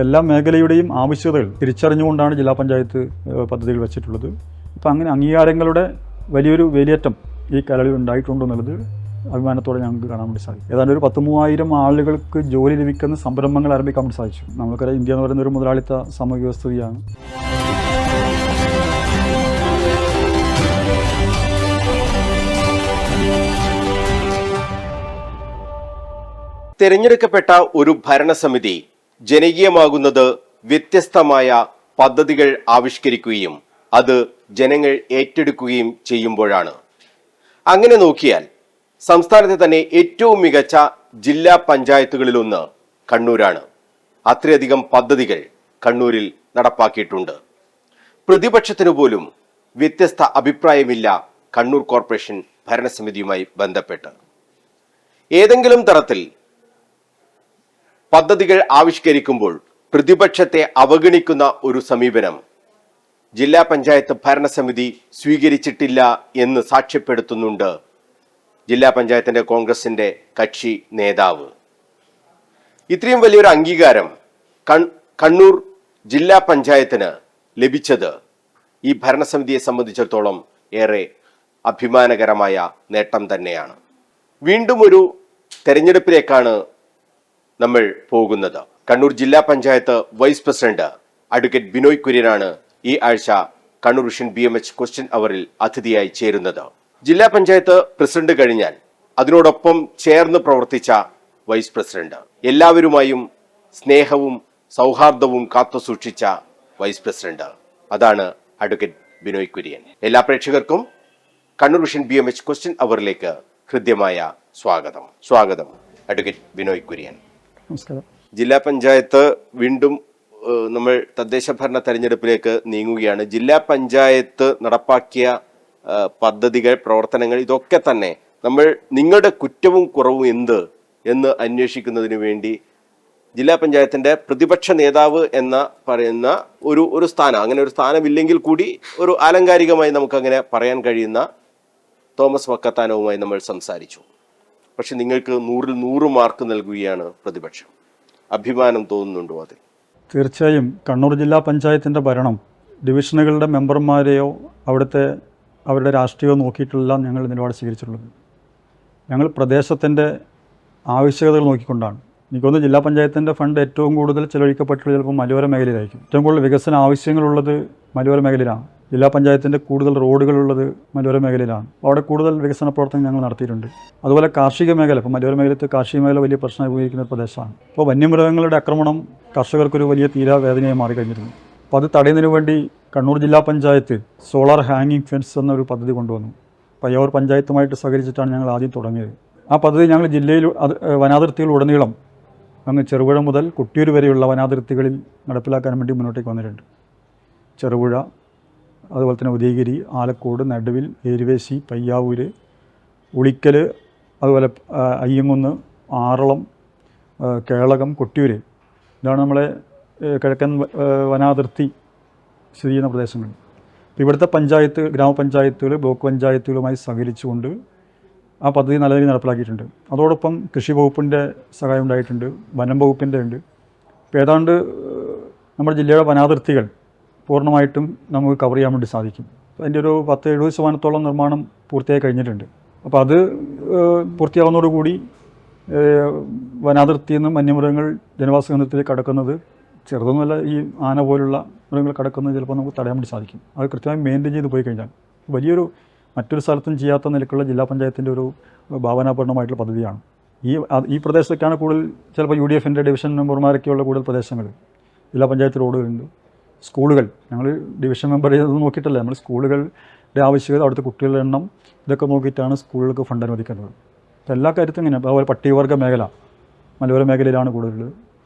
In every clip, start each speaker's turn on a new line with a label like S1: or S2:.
S1: എല്ലാ മേഖലയുടെയും ആവശ്യകതകൾ തിരിച്ചറിഞ്ഞുകൊണ്ടാണ് ജില്ലാ പഞ്ചായത്ത് പദ്ധതികൾ വെച്ചിട്ടുള്ളത്. അപ്പോൾ അങ്ങനെ അംഗീകാരങ്ങളുടെ വലിയൊരു വേലിയേറ്റം ഈ കലയിൽ ഉണ്ടായിട്ടുണ്ടെന്നുള്ളത് അഭിമാനത്തോടെ ഞങ്ങൾക്ക് കാണാൻ വേണ്ടി സാധിക്കും. ഏതാണ്ട് ഒരു 13,000 ആളുകൾക്ക് ജോലി ലഭിക്കുന്ന സംരംഭങ്ങൾ ആരംഭിക്കാൻ വേണ്ടി സാധിച്ചു. നമുക്കറിയാം, ഇന്ത്യ എന്ന് പറയുന്ന ഒരു മുതലാളിത്ത സാമൂഹിക വ്യവസ്ഥയാണ്.
S2: തിരഞ്ഞെടുക്കപ്പെട്ട ഒരു ഭരണസമിതി ജനകീയമാകുന്നത് വ്യത്യസ്തമായ പദ്ധതികൾ ആവിഷ്കരിക്കുകയും അത് ജനങ്ങൾ ഏറ്റെടുക്കുകയും ചെയ്യുമ്പോഴാണ്. അങ്ങനെ നോക്കിയാൽ സംസ്ഥാനത്തെ തന്നെ ഏറ്റവും മികച്ച ജില്ലാ പഞ്ചായത്തുകളിലൊന്ന് കണ്ണൂരാണ്. അത്രയധികം പദ്ധതികൾ കണ്ണൂരിൽ നടപ്പാക്കിയിട്ടുണ്ട്. പ്രതിപക്ഷത്തിനു പോലും വ്യത്യസ്ത അഭിപ്രായമില്ല കണ്ണൂർ കോർപ്പറേഷൻ ഭരണസമിതിയുമായി ബന്ധപ്പെട്ട്. ഏതെങ്കിലും തരത്തിൽ പദ്ധതികൾ ആവിഷ്കരിക്കുമ്പോൾ പ്രതിപക്ഷത്തെ അവഗണിക്കുന്ന ഒരു സമീപനം ജില്ലാ പഞ്ചായത്ത് ഭരണസമിതി സ്വീകരിച്ചിട്ടില്ല എന്ന് സാക്ഷ്യപ്പെടുത്തുന്നുണ്ട് ജില്ലാ പഞ്ചായത്തിന്റെ കോൺഗ്രസിന്റെ കക്ഷി നേതാവ്. ഇത്രയും വലിയൊരു അംഗീകാരം കണ്ണൂർ ജില്ലാ പഞ്ചായത്തിന് ലഭിച്ചത് ഈ ഭരണസമിതിയെ സംബന്ധിച്ചിടത്തോളം ഏറെ അഭിമാനകരമായ നേട്ടം തന്നെയാണ്. വീണ്ടും ഒരു തെരഞ്ഞെടുപ്പിലേക്കാണ് നമ്മൾ പോകുന്നത്. കണ്ണൂർ ജില്ലാ panchayat vice president advocate Binoy കുര്യനാണ് ഈ ആഴ്ച കണ്ണൂർ വിഷൻ BMH ക്വസ്റ്റ്യൻ അവറിൽ അതിഥിയായി ചേരുന്നത്. ജില്ലാ പഞ്ചായത്ത് പ്രസിഡന്റ് കഴിഞ്ഞാൽ അതിനോടൊപ്പം ചേർന്ന് പ്രവർത്തിച്ച വൈസ് പ്രസിഡന്റ്, എല്ലാവരുമായും സ്നേഹവും സൗഹാർദ്ദവും കാത്തുസൂക്ഷിച്ച വൈസ് പ്രസിഡന്റ്, അതാണ് അഡ്വക്കേറ്റ് ബിനോയ് കുര്യൻ. എല്ലാ പ്രേക്ഷകർക്കും കണ്ണൂർ വിഷൻ BMH ക്വസ്റ്റ്യൻ അവറിലേക്ക് ഹൃദ്യമായ സ്വാഗതം അഡ്വക്കേറ്റ് ബിനോയ് കുര്യൻ.
S1: നമസ്കാരം.
S2: ജില്ലാ പഞ്ചായത്ത് വീണ്ടും നമ്മൾ തദ്ദേശ ഭരണ തെരഞ്ഞെടുപ്പിലേക്ക് നീങ്ങുകയാണ്. ജില്ലാ പഞ്ചായത്ത് നടപ്പാക്കിയ പദ്ധതികൾ, പ്രവർത്തനങ്ങൾ, ഇതൊക്കെ തന്നെ നമ്മൾ നിങ്ങളുടെ കുറ്റവും കുറവും എന്ത് എന്ന് അന്വേഷിക്കുന്നതിന് വേണ്ടി ജില്ലാ പഞ്ചായത്തിന്റെ പ്രതിപക്ഷ നേതാവ് എന്ന പറയുന്ന ഒരു സ്ഥാനം, അങ്ങനെ ഒരു സ്ഥാനമില്ലെങ്കിൽ കൂടി ഒരു ആലങ്കാരികമായി നമുക്കങ്ങനെ പറയാൻ കഴിയുന്ന തോമസ് വക്കത്താനവുമായി നമ്മൾ സംസാരിച്ചു. പക്ഷെ നിങ്ങൾക്ക് 100-ൽ 100 മാർക്ക് നൽകുകയാണ് പ്രതിപക്ഷം. അഭിമാനം തോന്നുന്നുണ്ടോ അതിൽ?
S1: തീർച്ചയായും കണ്ണൂർ ജില്ലാ പഞ്ചായത്തിൻ്റെ ഭരണം ഡിവിഷനുകളുടെ മെമ്പർമാരെയോ അവരുടെ രാഷ്ട്രീയമോ നോക്കിയിട്ടുള്ള ഞങ്ങൾ നിലപാട് സ്വീകരിച്ചിട്ടുള്ളത്. ഞങ്ങൾ പ്രദേശത്തിൻ്റെ ആവശ്യകതകൾ നോക്കിക്കൊണ്ടാണ്. എനിക്കൊന്ന് ജില്ലാ പഞ്ചായത്തിൻ്റെ ഫണ്ട് ഏറ്റവും കൂടുതൽ ചെലവഴിക്കപ്പെട്ടുള്ളത് ചിലപ്പോൾ മലയോര മേഖലയിലായിരിക്കും. ഏറ്റവും കൂടുതൽ വികസന ആവശ്യങ്ങളുള്ളത് മലയോര മേഖലയിലാണ്. ജില്ലാ പഞ്ചായത്തിൻ്റെ കൂടുതൽ റോഡുകളുള്ളത് മലയോര മേഖലയിലാണ്. അവിടെ കൂടുതൽ വികസന പ്രവർത്തനം ഞങ്ങൾ നടത്തിയിട്ടുണ്ട്. അതുപോലെ കാർഷിക മേഖല, ഇപ്പോൾ മലയോര മേഖലത്ത് കാർഷിക മേഖല വലിയ പ്രശ്നം ഉപയോഗിക്കുന്ന ഒരു പ്രദേശമാണ്. അപ്പോൾ വന്യമൃഗങ്ങളുടെ ആക്രമണം കർഷകർക്കൊരു വലിയ തീരാവേദനയായി മാറിക്കഴിഞ്ഞിരുന്നു. അപ്പോൾ അത് തടയുന്നതിന് വേണ്ടി കണ്ണൂർ ജില്ലാ പഞ്ചായത്ത് സോളാർ ഹാങ്ങിങ് ഫെൻസ് എന്നൊരു പദ്ധതി കൊണ്ടുവന്നു. പയ്യാവൂർ പഞ്ചായത്തുമായിട്ട് സഹകരിച്ചിട്ടാണ് ഞങ്ങൾ ആദ്യം തുടങ്ങിയത്. ആ പദ്ധതി ഞങ്ങൾ ജില്ലയിൽ വനാതിർത്തികളുടനീളം അങ്ങ് ചെറുപുഴ മുതൽ കൊട്ടിയൂർ വരെയുള്ള വനാതിർത്തികളിൽ നടപ്പിലാക്കാൻ വേണ്ടി മുന്നോട്ടേക്ക് വന്നിട്ടുണ്ട്. ചെറുപുഴ, അതുപോലെ തന്നെ ഉദയഗിരി, ആലക്കോട്, നടുവിൽ, ഏരുവേശി, പയ്യാവൂർ, ഉളിക്കൽ, അതുപോലെ അയ്യങ്കുന്ന്, ആറളം, കേളകം, കൊട്ടിയൂർ, ഇതാണ് നമ്മളെ കിഴക്കൻ വനാതിർത്തി സ്ഥിതി ചെയ്യുന്ന പ്രദേശങ്ങൾ. അപ്പോൾ ഇവിടുത്തെ പഞ്ചായത്ത്, ഗ്രാമപഞ്ചായത്തുകൾ, ബ്ലോക്ക് പഞ്ചായത്തുകളുമായി സഹകരിച്ചുകൊണ്ട് ആ പദ്ധതി നല്ല രീതിയിൽ നടപ്പിലാക്കിയിട്ടുണ്ട്. അതോടൊപ്പം കൃഷി വകുപ്പിൻ്റെ സഹായം ഉണ്ടായിട്ടുണ്ട്, വനം വകുപ്പിൻ്റെ ഉണ്ട്. ഇപ്പോൾ ഏതാണ്ട് നമ്മുടെ ജില്ലയുടെ വനാതിർത്തികൾ പൂർണ്ണമായിട്ടും നമുക്ക് കവർ ചെയ്യാൻ വേണ്ടി സാധിക്കും. അതിൻ്റെ ഒരു 10-70% നിർമ്മാണം പൂർത്തിയായി കഴിഞ്ഞിട്ടുണ്ട്. അപ്പോൾ അത് പൂർത്തിയാവുന്നതോടുകൂടി വനാതിർത്തിയിൽ നിന്നും വന്യമൃഗങ്ങൾ ജനവാസ കേന്ദ്രത്തിലേക്ക് കടക്കുന്നത് ചെറുതൊന്നുമല്ല, ഈ ആന പോലുള്ള മൃഗങ്ങൾ കടക്കുന്നത് ചിലപ്പോൾ നമുക്ക് തടയാൻ വേണ്ടി സാധിക്കും. അത് കൃത്യമായി മെയിൻറ്റെയിൻ ചെയ്ത് പോയി കഴിഞ്ഞാൽ വലിയൊരു മറ്റൊരു സ്ഥലത്തും ചെയ്യാത്ത നിലക്കുള്ള ജില്ലാ പഞ്ചായത്തിൻ്റെ ഒരു ഭാവനാപൂർണ്ണമായിട്ടുള്ള പദ്ധതിയാണ്. ഈ പ്രദേശത്തൊക്കെയാണ് കൂടുതൽ ചിലപ്പോൾ UDFൻ്റെ ഡിവിഷൻ മെമ്പർമാരൊക്കെയുള്ള കൂടുതൽ പ്രദേശങ്ങൾ. ജില്ലാ പഞ്ചായത്ത് റോഡുകളുണ്ട്, സ്കൂളുകൾ. ഞങ്ങൾ ഡിവിഷൻ മെമ്പർ ചെയ്ത് നോക്കിയിട്ടല്ല, നമ്മൾ സ്കൂളുകളുടെ ആവശ്യകത, അവിടുത്തെ കുട്ടികളുടെ എണ്ണം, ഇതൊക്കെ നോക്കിയിട്ടാണ് സ്കൂളുകൾക്ക് ഫണ്ട് അനുവദിക്കുന്നത്. അപ്പോൾ എല്ലാ കാര്യത്തിലും ഇങ്ങനെ. അതുപോലെ പട്ടികവർഗ മേഖല മലയോര മേഖലയിലാണ് കൂടുതൽ.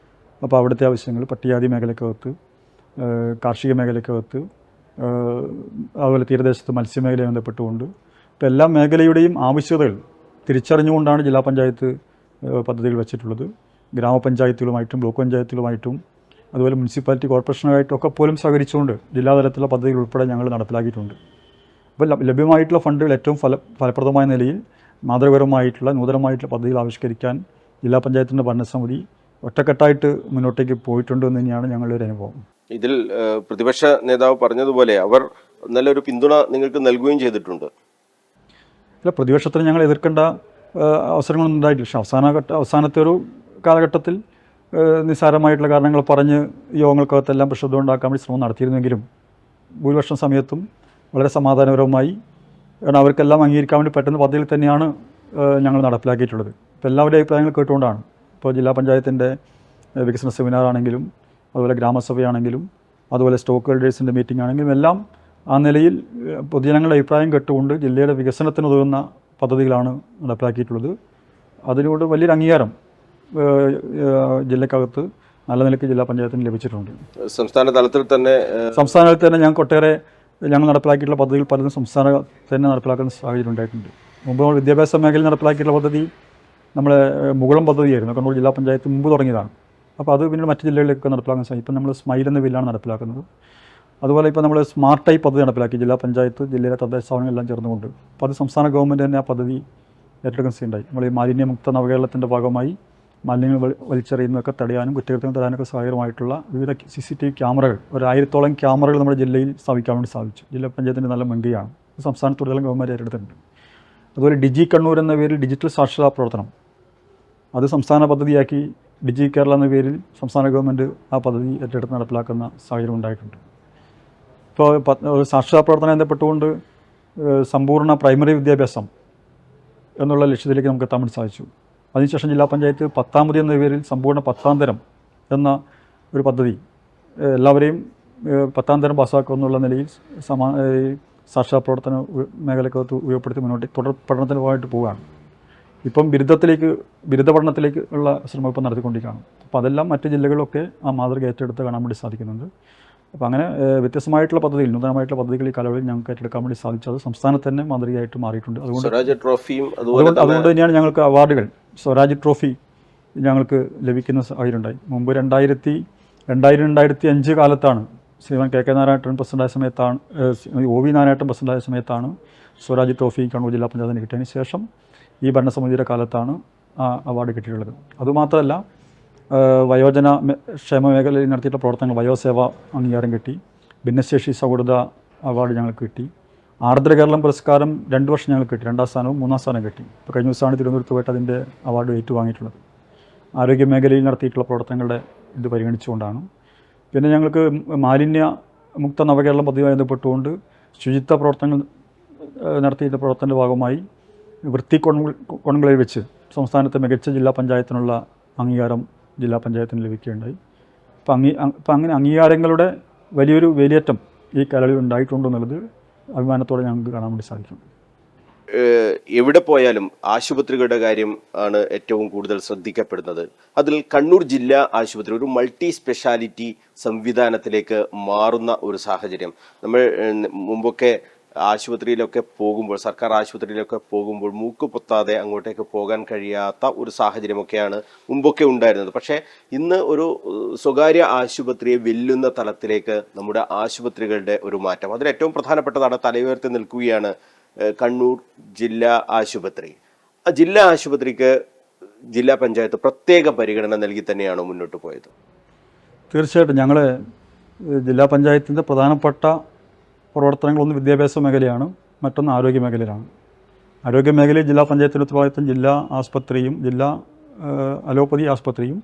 S1: അപ്പോൾ അവിടുത്തെ ആവശ്യങ്ങൾ പട്ടികജാതി മേഖലക്കകത്ത്, കാർഷിക മേഖലക്കകത്ത്, അതുപോലെ തീരദേശത്ത് മത്സ്യമേഖലയെ ബന്ധപ്പെട്ടുകൊണ്ട് ഇപ്പോൾ എല്ലാ മേഖലയുടെയും ആവശ്യകതകൾ തിരിച്ചറിഞ്ഞുകൊണ്ടാണ് ജില്ലാ പഞ്ചായത്ത് പദ്ധതികൾ വെച്ചിട്ടുള്ളത്. ഗ്രാമപഞ്ചായത്തുകളുമായിട്ടും ബ്ലോക്ക് പഞ്ചായത്തുകളുമായിട്ടും അതുപോലെ മുനിസിപ്പാലിറ്റി കോർപ്പറേഷനുമായിട്ടൊക്കെ പോലും സഹകരിച്ചുകൊണ്ട് ജില്ലാതലത്തിലുള്ള പദ്ധതികൾ ഉൾപ്പെടെ ഞങ്ങൾ നടപ്പിലാക്കിയിട്ടുണ്ട്. അപ്പോൾ ലഭ്യമായിട്ടുള്ള ഫണ്ടുകൾ ഏറ്റവും ഫലപ്രദമായ നിലയിൽ മാതൃകപരമായിട്ടുള്ള നൂതനമായിട്ടുള്ള പദ്ധതികൾ ആവിഷ്കരിക്കാൻ ജില്ലാ പഞ്ചായത്തിൻ്റെ ഭരണസമിതി ഒറ്റക്കെട്ടായിട്ട് മുന്നോട്ടേക്ക് പോയിട്ടുണ്ട് എന്ന് തന്നെയാണ് ഞങ്ങളുടെ ഒരു അനുഭവം.
S2: ഇതിൽ പ്രതിപക്ഷ നേതാവ് പറഞ്ഞതുപോലെ അവർ നല്ലൊരു പിന്തുണ നിങ്ങൾക്ക് നൽകുകയും ചെയ്തിട്ടുണ്ട്.
S1: അല്ല, പ്രതിപക്ഷത്തിന് ഞങ്ങൾ എതിർക്കേണ്ട അവസരങ്ങളൊന്നും ഉണ്ടായിട്ടില്ല. പക്ഷേ അവസാനത്തെ ഒരു കാലഘട്ടത്തിൽ നിസ്സാരമായിട്ടുള്ള കാരണങ്ങൾ പറഞ്ഞ് യോഗങ്ങൾക്കകത്തെല്ലാം പ്രക്ഷുബ്ധം ഉണ്ടാക്കാൻ വേണ്ടി ശ്രമം നടത്തിയിരുന്നെങ്കിലും ഭൂരിപക്ഷം സമയത്തും വളരെ സമാധാനപരമായി, കാരണം അവർക്കെല്ലാം അംഗീകരിക്കാൻ വേണ്ടി പറ്റുന്ന പദ്ധതിയിൽ തന്നെയാണ് ഞങ്ങൾ നടപ്പിലാക്കിയിട്ടുള്ളത്. ഇപ്പോൾ എല്ലാവരുടെയും അഭിപ്രായങ്ങൾ കേട്ടുകൊണ്ടാണ്. ഇപ്പോൾ ജില്ലാ പഞ്ചായത്തിൻ്റെ വികസന സെമിനാറാണെങ്കിലും, അതുപോലെ ഗ്രാമസഭയാണെങ്കിലും, അതുപോലെ സ്റ്റോക്ക് ഹോൾഡേഴ്സിൻ്റെ മീറ്റിംഗ് ആണെങ്കിലും എല്ലാം ആ നിലയിൽ പൊതുജനങ്ങളുടെ അഭിപ്രായം കേട്ടുകൊണ്ട് ജില്ലയുടെ വികസനത്തിന് ഉതകുന്ന പദ്ധതികളാണ് നടപ്പിലാക്കിയിട്ടുള്ളത്. അതിലൂടെ വലിയൊരു അംഗീകാരം ജില്ലക്കകത്ത് നല്ല നിലയ്ക്ക് ജില്ലാ പഞ്ചായത്തിന് ലഭിച്ചിട്ടുണ്ട്.
S2: സംസ്ഥാന തലത്തിൽ തന്നെ
S1: ഞങ്ങൾക്ക് ഒട്ടേറെ ഞങ്ങൾ നടപ്പിലാക്കിയിട്ടുള്ള പദ്ധതികൾ പലതും സംസ്ഥാനത്ത് തന്നെ നടപ്പിലാക്കുന്ന സാഹചര്യം ഉണ്ടായിട്ടുണ്ട്. മുമ്പ് നമ്മൾ വിദ്യാഭ്യാസ മേഖലയിൽ നടപ്പിലാക്കിയിട്ടുള്ള പദ്ധതി നമ്മളെ മുകുളം പദ്ധതിയായിരുന്നു. കണ്ണൂർ ജില്ലാ പഞ്ചായത്ത് മുമ്പ് തുടങ്ങിയതാണ്. അപ്പോൾ അത് പിന്നീട് മറ്റ് ജില്ലകളിലൊക്കെ നടപ്പിലാക്കാൻ സാധിക്കും. ഇപ്പം നമ്മൾ സ്മൈൽ എന്ന ബില്ലാണ് നടപ്പിലാക്കുന്നത്. അതുപോലെ ഇപ്പോൾ നമ്മൾ സ്മാർട്ട് ടൈപ്പ് പദ്ധതി നടപ്പിലാക്കി ജില്ലാ പഞ്ചായത്ത്, ജില്ലയിലെ തദ്ദേശ സ്ഥാപനങ്ങളെല്ലാം ചേർന്നുകൊണ്ട്. അപ്പോൾ അത് സംസ്ഥാന ഗവൺമെൻറ് തന്നെ ആ പദ്ധതി ഏറ്റെടുക്കാൻ ഉണ്ടായി. നമ്മൾ ഈ മാലിന്യമുക്ത നവകേരളത്തിൻ്റെ ഭാഗമായി മാലിന്യങ്ങൾ വലിച്ചെറിയുന്നതൊക്കെ തടയാനും കുറ്റകൃത്യങ്ങൾ തടയാനൊക്കെ സഹായകരമായിട്ടുള്ള വിവിധ CCTV ക്യാമറകൾ, 1000-ഓളം ക്യാമറകൾ നമ്മുടെ ജില്ലയിൽ സ്ഥാപിക്കാൻ വേണ്ടി സാധിച്ചു. ജില്ലാ പഞ്ചായത്തിൻ്റെ നല്ല മുൻകൈയാണ്. സംസ്ഥാനത്തുടനീളം ഗവൺമെൻറ് ഏറ്റെടുത്തിട്ടുണ്ട്. അതുപോലെ ഡിജി കണ്ണൂർ എന്ന പേരിൽ ഡിജിറ്റൽ സാക്ഷരതാ പ്രവർത്തനം, അത് സംസ്ഥാന പദ്ധതിയാക്കി ഡിജി കേരള എന്ന പേരിൽ സംസ്ഥാന ഗവൺമെൻറ് ആ പദ്ധതി ഏറ്റെടുത്ത് നടപ്പിലാക്കുന്ന സാഹചര്യം ഉണ്ടായിട്ടുണ്ട്. ഇപ്പോൾ സാക്ഷരതാ പ്രവർത്തനം ബന്ധപ്പെട്ടുകൊണ്ട് സമ്പൂർണ്ണ പ്രൈമറി വിദ്യാഭ്യാസം എന്നുള്ള ലക്ഷ്യത്തിലേക്ക് നമുക്ക് എത്താൻ വേണ്ടി സാധിച്ചു. അതിനുശേഷം ജില്ലാ പഞ്ചായത്ത് 10ാമത് എന്ന പേരിൽ സമ്പൂർണ്ണ 10ാം തരം എന്ന ഒരു പദ്ധതി, എല്ലാവരെയും 10ാം തരം പാസ്സാക്കുക എന്നുള്ള നിലയിൽ സാക്ഷരതാ പ്രവർത്തന മേഖലക്കകത്ത് ഉപയോഗപ്പെടുത്തി മുന്നോട്ട് തുടർ പഠനത്തിന് പോയിട്ട് പോവുകയാണ്. ഇപ്പം ബിരുദ പഠനത്തിലേക്ക് ഉള്ള ശ്രമം ഇപ്പം നടത്തിക്കൊണ്ടിരിക്കുകയാണ്. അപ്പോൾ അതെല്ലാം മറ്റ് ജില്ലകളിലൊക്കെ ആ മാതൃക ഏറ്റെടുത്ത് കാണാൻ വേണ്ടി സാധിക്കുന്നുണ്ട്. അപ്പോൾ അങ്ങനെ വ്യത്യസ്തമായിട്ടുള്ള പദ്ധതികൾ, നൂതനമായിട്ടുള്ള പദ്ധതികൾ ഈ കാലയളവിൽ ഞങ്ങൾക്ക് ഏറ്റെടുക്കാൻ വേണ്ടി സാധിച്ചത് സംസ്ഥാനത്ത് തന്നെ മാതൃകയായിട്ട് മാറിയിട്ടുണ്ട്. അതുകൊണ്ട് തന്നെയാണ് ഞങ്ങൾക്ക് അവാർഡുകൾ, സ്വരാജ് ട്രോഫി ഞങ്ങൾക്ക് ലഭിക്കുന്ന സാഹചര്യം ഉണ്ടായി. മുമ്പ് 2000-2005 കാലത്താണ് ശ്രീമാൻ KK നാരായണൻ പ്രസിഡൻ്റായ സമയത്താണ്, OV നാരായണൻ പ്രസിഡൻ്റായ സമയത്താണ് സ്വരാജ് ട്രോഫി കണ്ണൂർ ജില്ലാ പഞ്ചായത്തിന് കിട്ടിയതിന് ശേഷം ഈ ഭരണസമിതിയുടെ കാലത്താണ് ആ അവാർഡ് കിട്ടിയിട്ടുള്ളത്. അതുമാത്രമല്ല, വയോജന ക്ഷേമ മേഖലയിൽ നടത്തിയിട്ടുള്ള പ്രവർത്തനങ്ങൾ, വയോസേവ അംഗീകാരം കിട്ടി. ഭിന്നശേഷി സൗഹൃദ അവാർഡ് ഞങ്ങൾക്ക് കിട്ടി. ആർദ്ര കേരളം പുരസ്കാരം 2 വർഷം ഞങ്ങൾക്ക് കിട്ടി. 2ാം സ്ഥാനവും 3ാം സ്ഥാനം കിട്ടി. ഇപ്പോൾ കഴിഞ്ഞ ദിവസമാണ് തിരുവനന്തപുരത്ത് പോയിട്ട് അതിൻ്റെ അവാർഡ് ഏറ്റുവാങ്ങിയിട്ടുള്ളത്. ആരോഗ്യ മേഖലയിൽ നടത്തിയിട്ടുള്ള പ്രവർത്തനങ്ങളുടെ ഇത് പരിഗണിച്ചുകൊണ്ടാണ്. പിന്നെ ഞങ്ങൾക്ക് മാലിന്യ മുക്ത നവകേരളം പദ്ധതിയുമായി ബന്ധപ്പെട്ടുകൊണ്ട് ശുചിത്വ പ്രവർത്തനങ്ങൾ നടത്തിയിട്ടുള്ള പ്രവർത്തനത്തിൻ്റെ ഭാഗമായി വൃത്തി കോണുകളിൽ വെച്ച് സംസ്ഥാനത്തെ മികച്ച ജില്ലാ പഞ്ചായത്തിനുള്ള അംഗീകാരം ജില്ലാ പഞ്ചായത്തിന് ലഭിക്കുകയുണ്ടായി. അപ്പം അങ്ങനെ അംഗീകാരങ്ങളുടെ വലിയൊരു വേലിയേറ്റം ഈ കാലയളവിൽ ഉണ്ടായിട്ടുണ്ടെന്നുള്ളത് അഭിമാനത്തോടെ ഞങ്ങൾക്ക് കാണാൻ വേണ്ടി സാധിക്കും.
S2: എവിടെ പോയാലും ആശുപത്രികളുടെ കാര്യം ആണ് ഏറ്റവും കൂടുതൽ ശ്രദ്ധിക്കപ്പെടുന്നത്. അതിൽ കണ്ണൂർ ജില്ലാ ആശുപത്രി ഒരു മൾട്ടി സ്പെഷ്യാലിറ്റി സംവിധാനത്തിലേക്ക് മാറുന്ന ഒരു സാഹചര്യം. നമ്മൾ മുമ്പൊക്കെ ആശുപത്രിയിലൊക്കെ പോകുമ്പോൾ, സർക്കാർ ആശുപത്രിയിലൊക്കെ പോകുമ്പോൾ മൂക്ക് പൊത്താതെ അങ്ങോട്ടേക്ക് പോകാൻ കഴിയാത്ത ഒരു സാഹചര്യമൊക്കെയാണ് മുമ്പൊക്കെ ഉണ്ടായിരുന്നത്. പക്ഷേ ഇന്ന് ഒരു സ്വകാര്യ ആശുപത്രിയെ വെല്ലുന്ന തലത്തിലേക്ക് നമ്മുടെ ആശുപത്രികളുടെ ഒരു മാറ്റം, അതിൽ ഏറ്റവും പ്രധാനപ്പെട്ടതാണ് തലയുയർത്തി നിൽക്കുകയാണ് കണ്ണൂർ ജില്ലാ ആശുപത്രി. ആ ജില്ലാ ആശുപത്രിക്ക് ജില്ലാ പഞ്ചായത്ത് പ്രത്യേക പരിഗണന നൽകി തന്നെയാണോ മുന്നോട്ട് പോയത്?
S1: തീർച്ചയായിട്ടും ഞങ്ങൾ ജില്ലാ പഞ്ചായത്തിൻ്റെ പ്രധാനപ്പെട്ട പ്രവർത്തനങ്ങളൊന്ന് വിദ്യാഭ്യാസ മേഖലയാണ്, മറ്റൊന്ന് ആരോഗ്യ മേഖലയിലാണ്. ആരോഗ്യ മേഖലയിൽ ജില്ലാ പഞ്ചായത്തിൻ്റെ ഉത്തരവാദിത്വം ജില്ലാ ആസ്പത്രിയും ജില്ലാ അലോപ്പതി ആസ്പത്രിയും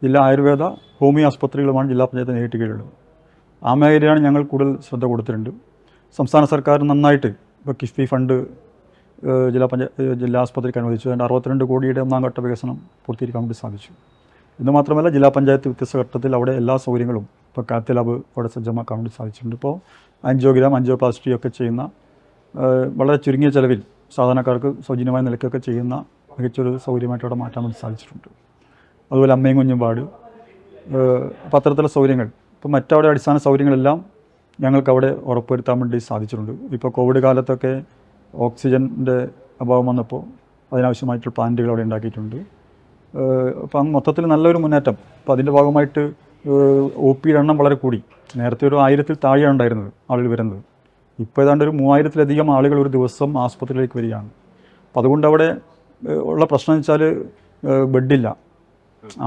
S1: ജില്ലാ ആയുർവേദ ഹോമിയോ ആസ്പത്രികളുമാണ് ജില്ലാ പഞ്ചായത്ത് നേരിട്ട് കീഴിലുള്ളത്. ആ മേഖലയാണ് ഞങ്ങൾ കൂടുതൽ ശ്രദ്ധ കൊടുത്തിട്ടുണ്ട്. സംസ്ഥാന സർക്കാർ നന്നായിട്ട് ഇപ്പോൾ കിഫ്ബി ഫണ്ട് ജില്ലാ ആസ്പത്രിക്ക് അനുവദിച്ചു. അതിൻ്റെ 62 കോടിയുടെ 1ാം ഘട്ട വികസനം പൂർത്തീകരിക്കാൻ വേണ്ടി സാധിച്ചു. ഇത് മാത്രമല്ല, ജില്ലാ പഞ്ചായത്ത് വ്യത്യസ്ത ഘട്ടത്തിൽ അവിടെ എല്ലാ സൗകര്യങ്ങളും, ഇപ്പോൾ കാത്ത് ലാബ് അവിടെ സജ്ജമാക്കാൻ വേണ്ടി സാധിച്ചിട്ടുണ്ട്. ഇപ്പോൾ ആൻജിയോഗ്രാം, ആൻജിയോപ്ലാസ്റ്റി ഒക്കെ ചെയ്യുന്ന വളരെ ചുരുങ്ങിയ ചെലവിൽ സാധാരണക്കാർക്ക് സൗജന്യമായ നിലയ്ക്കൊക്കെ ചെയ്യുന്ന മികച്ചൊരു സൗകര്യമായിട്ട് അവിടെ മാറ്റാൻ വേണ്ടി സാധിച്ചിട്ടുണ്ട്. അതുപോലെ അമ്മയും കുഞ്ഞും വാർഡ്, അപ്പോൾ അത്തരത്തിലുള്ള സൗകര്യങ്ങൾ, ഇപ്പോൾ മറ്റവിടെ അടിസ്ഥാന സൗകര്യങ്ങളെല്ലാം ഞങ്ങൾക്ക് അവിടെ ഉറപ്പുവരുത്താൻ വേണ്ടി സാധിച്ചിട്ടുണ്ട്. ഇപ്പോൾ കോവിഡ് കാലത്തൊക്കെ ഓക്സിജൻ്റെ അഭാവം വന്നപ്പോൾ അതിനാവശ്യമായിട്ടുള്ള പ്ലാന്റുകൾ അവിടെ ഉണ്ടാക്കിയിട്ടുണ്ട്. അപ്പം മൊത്തത്തിൽ നല്ലൊരു മുന്നേറ്റം. അപ്പോൾ അതിൻ്റെ ഭാഗമായിട്ട് OP എണ്ണം വളരെ കൂടി. നേരത്തെ ഒരു 1000-ൽ താഴെയാണ് ഉണ്ടായിരുന്നത് ആളുകൾ വരുന്നത്. ഇപ്പോൾ ഏതാണ്ട് ഒരു 3000-ലധികം ആളുകൾ ഒരു ദിവസം ആസ്പത്രിയിലേക്ക് വരികയാണ്. അപ്പോൾ അതുകൊണ്ട് അവിടെ ഉള്ള പ്രശ്നം എന്ന് വെച്ചാൽ ബെഡില്ല.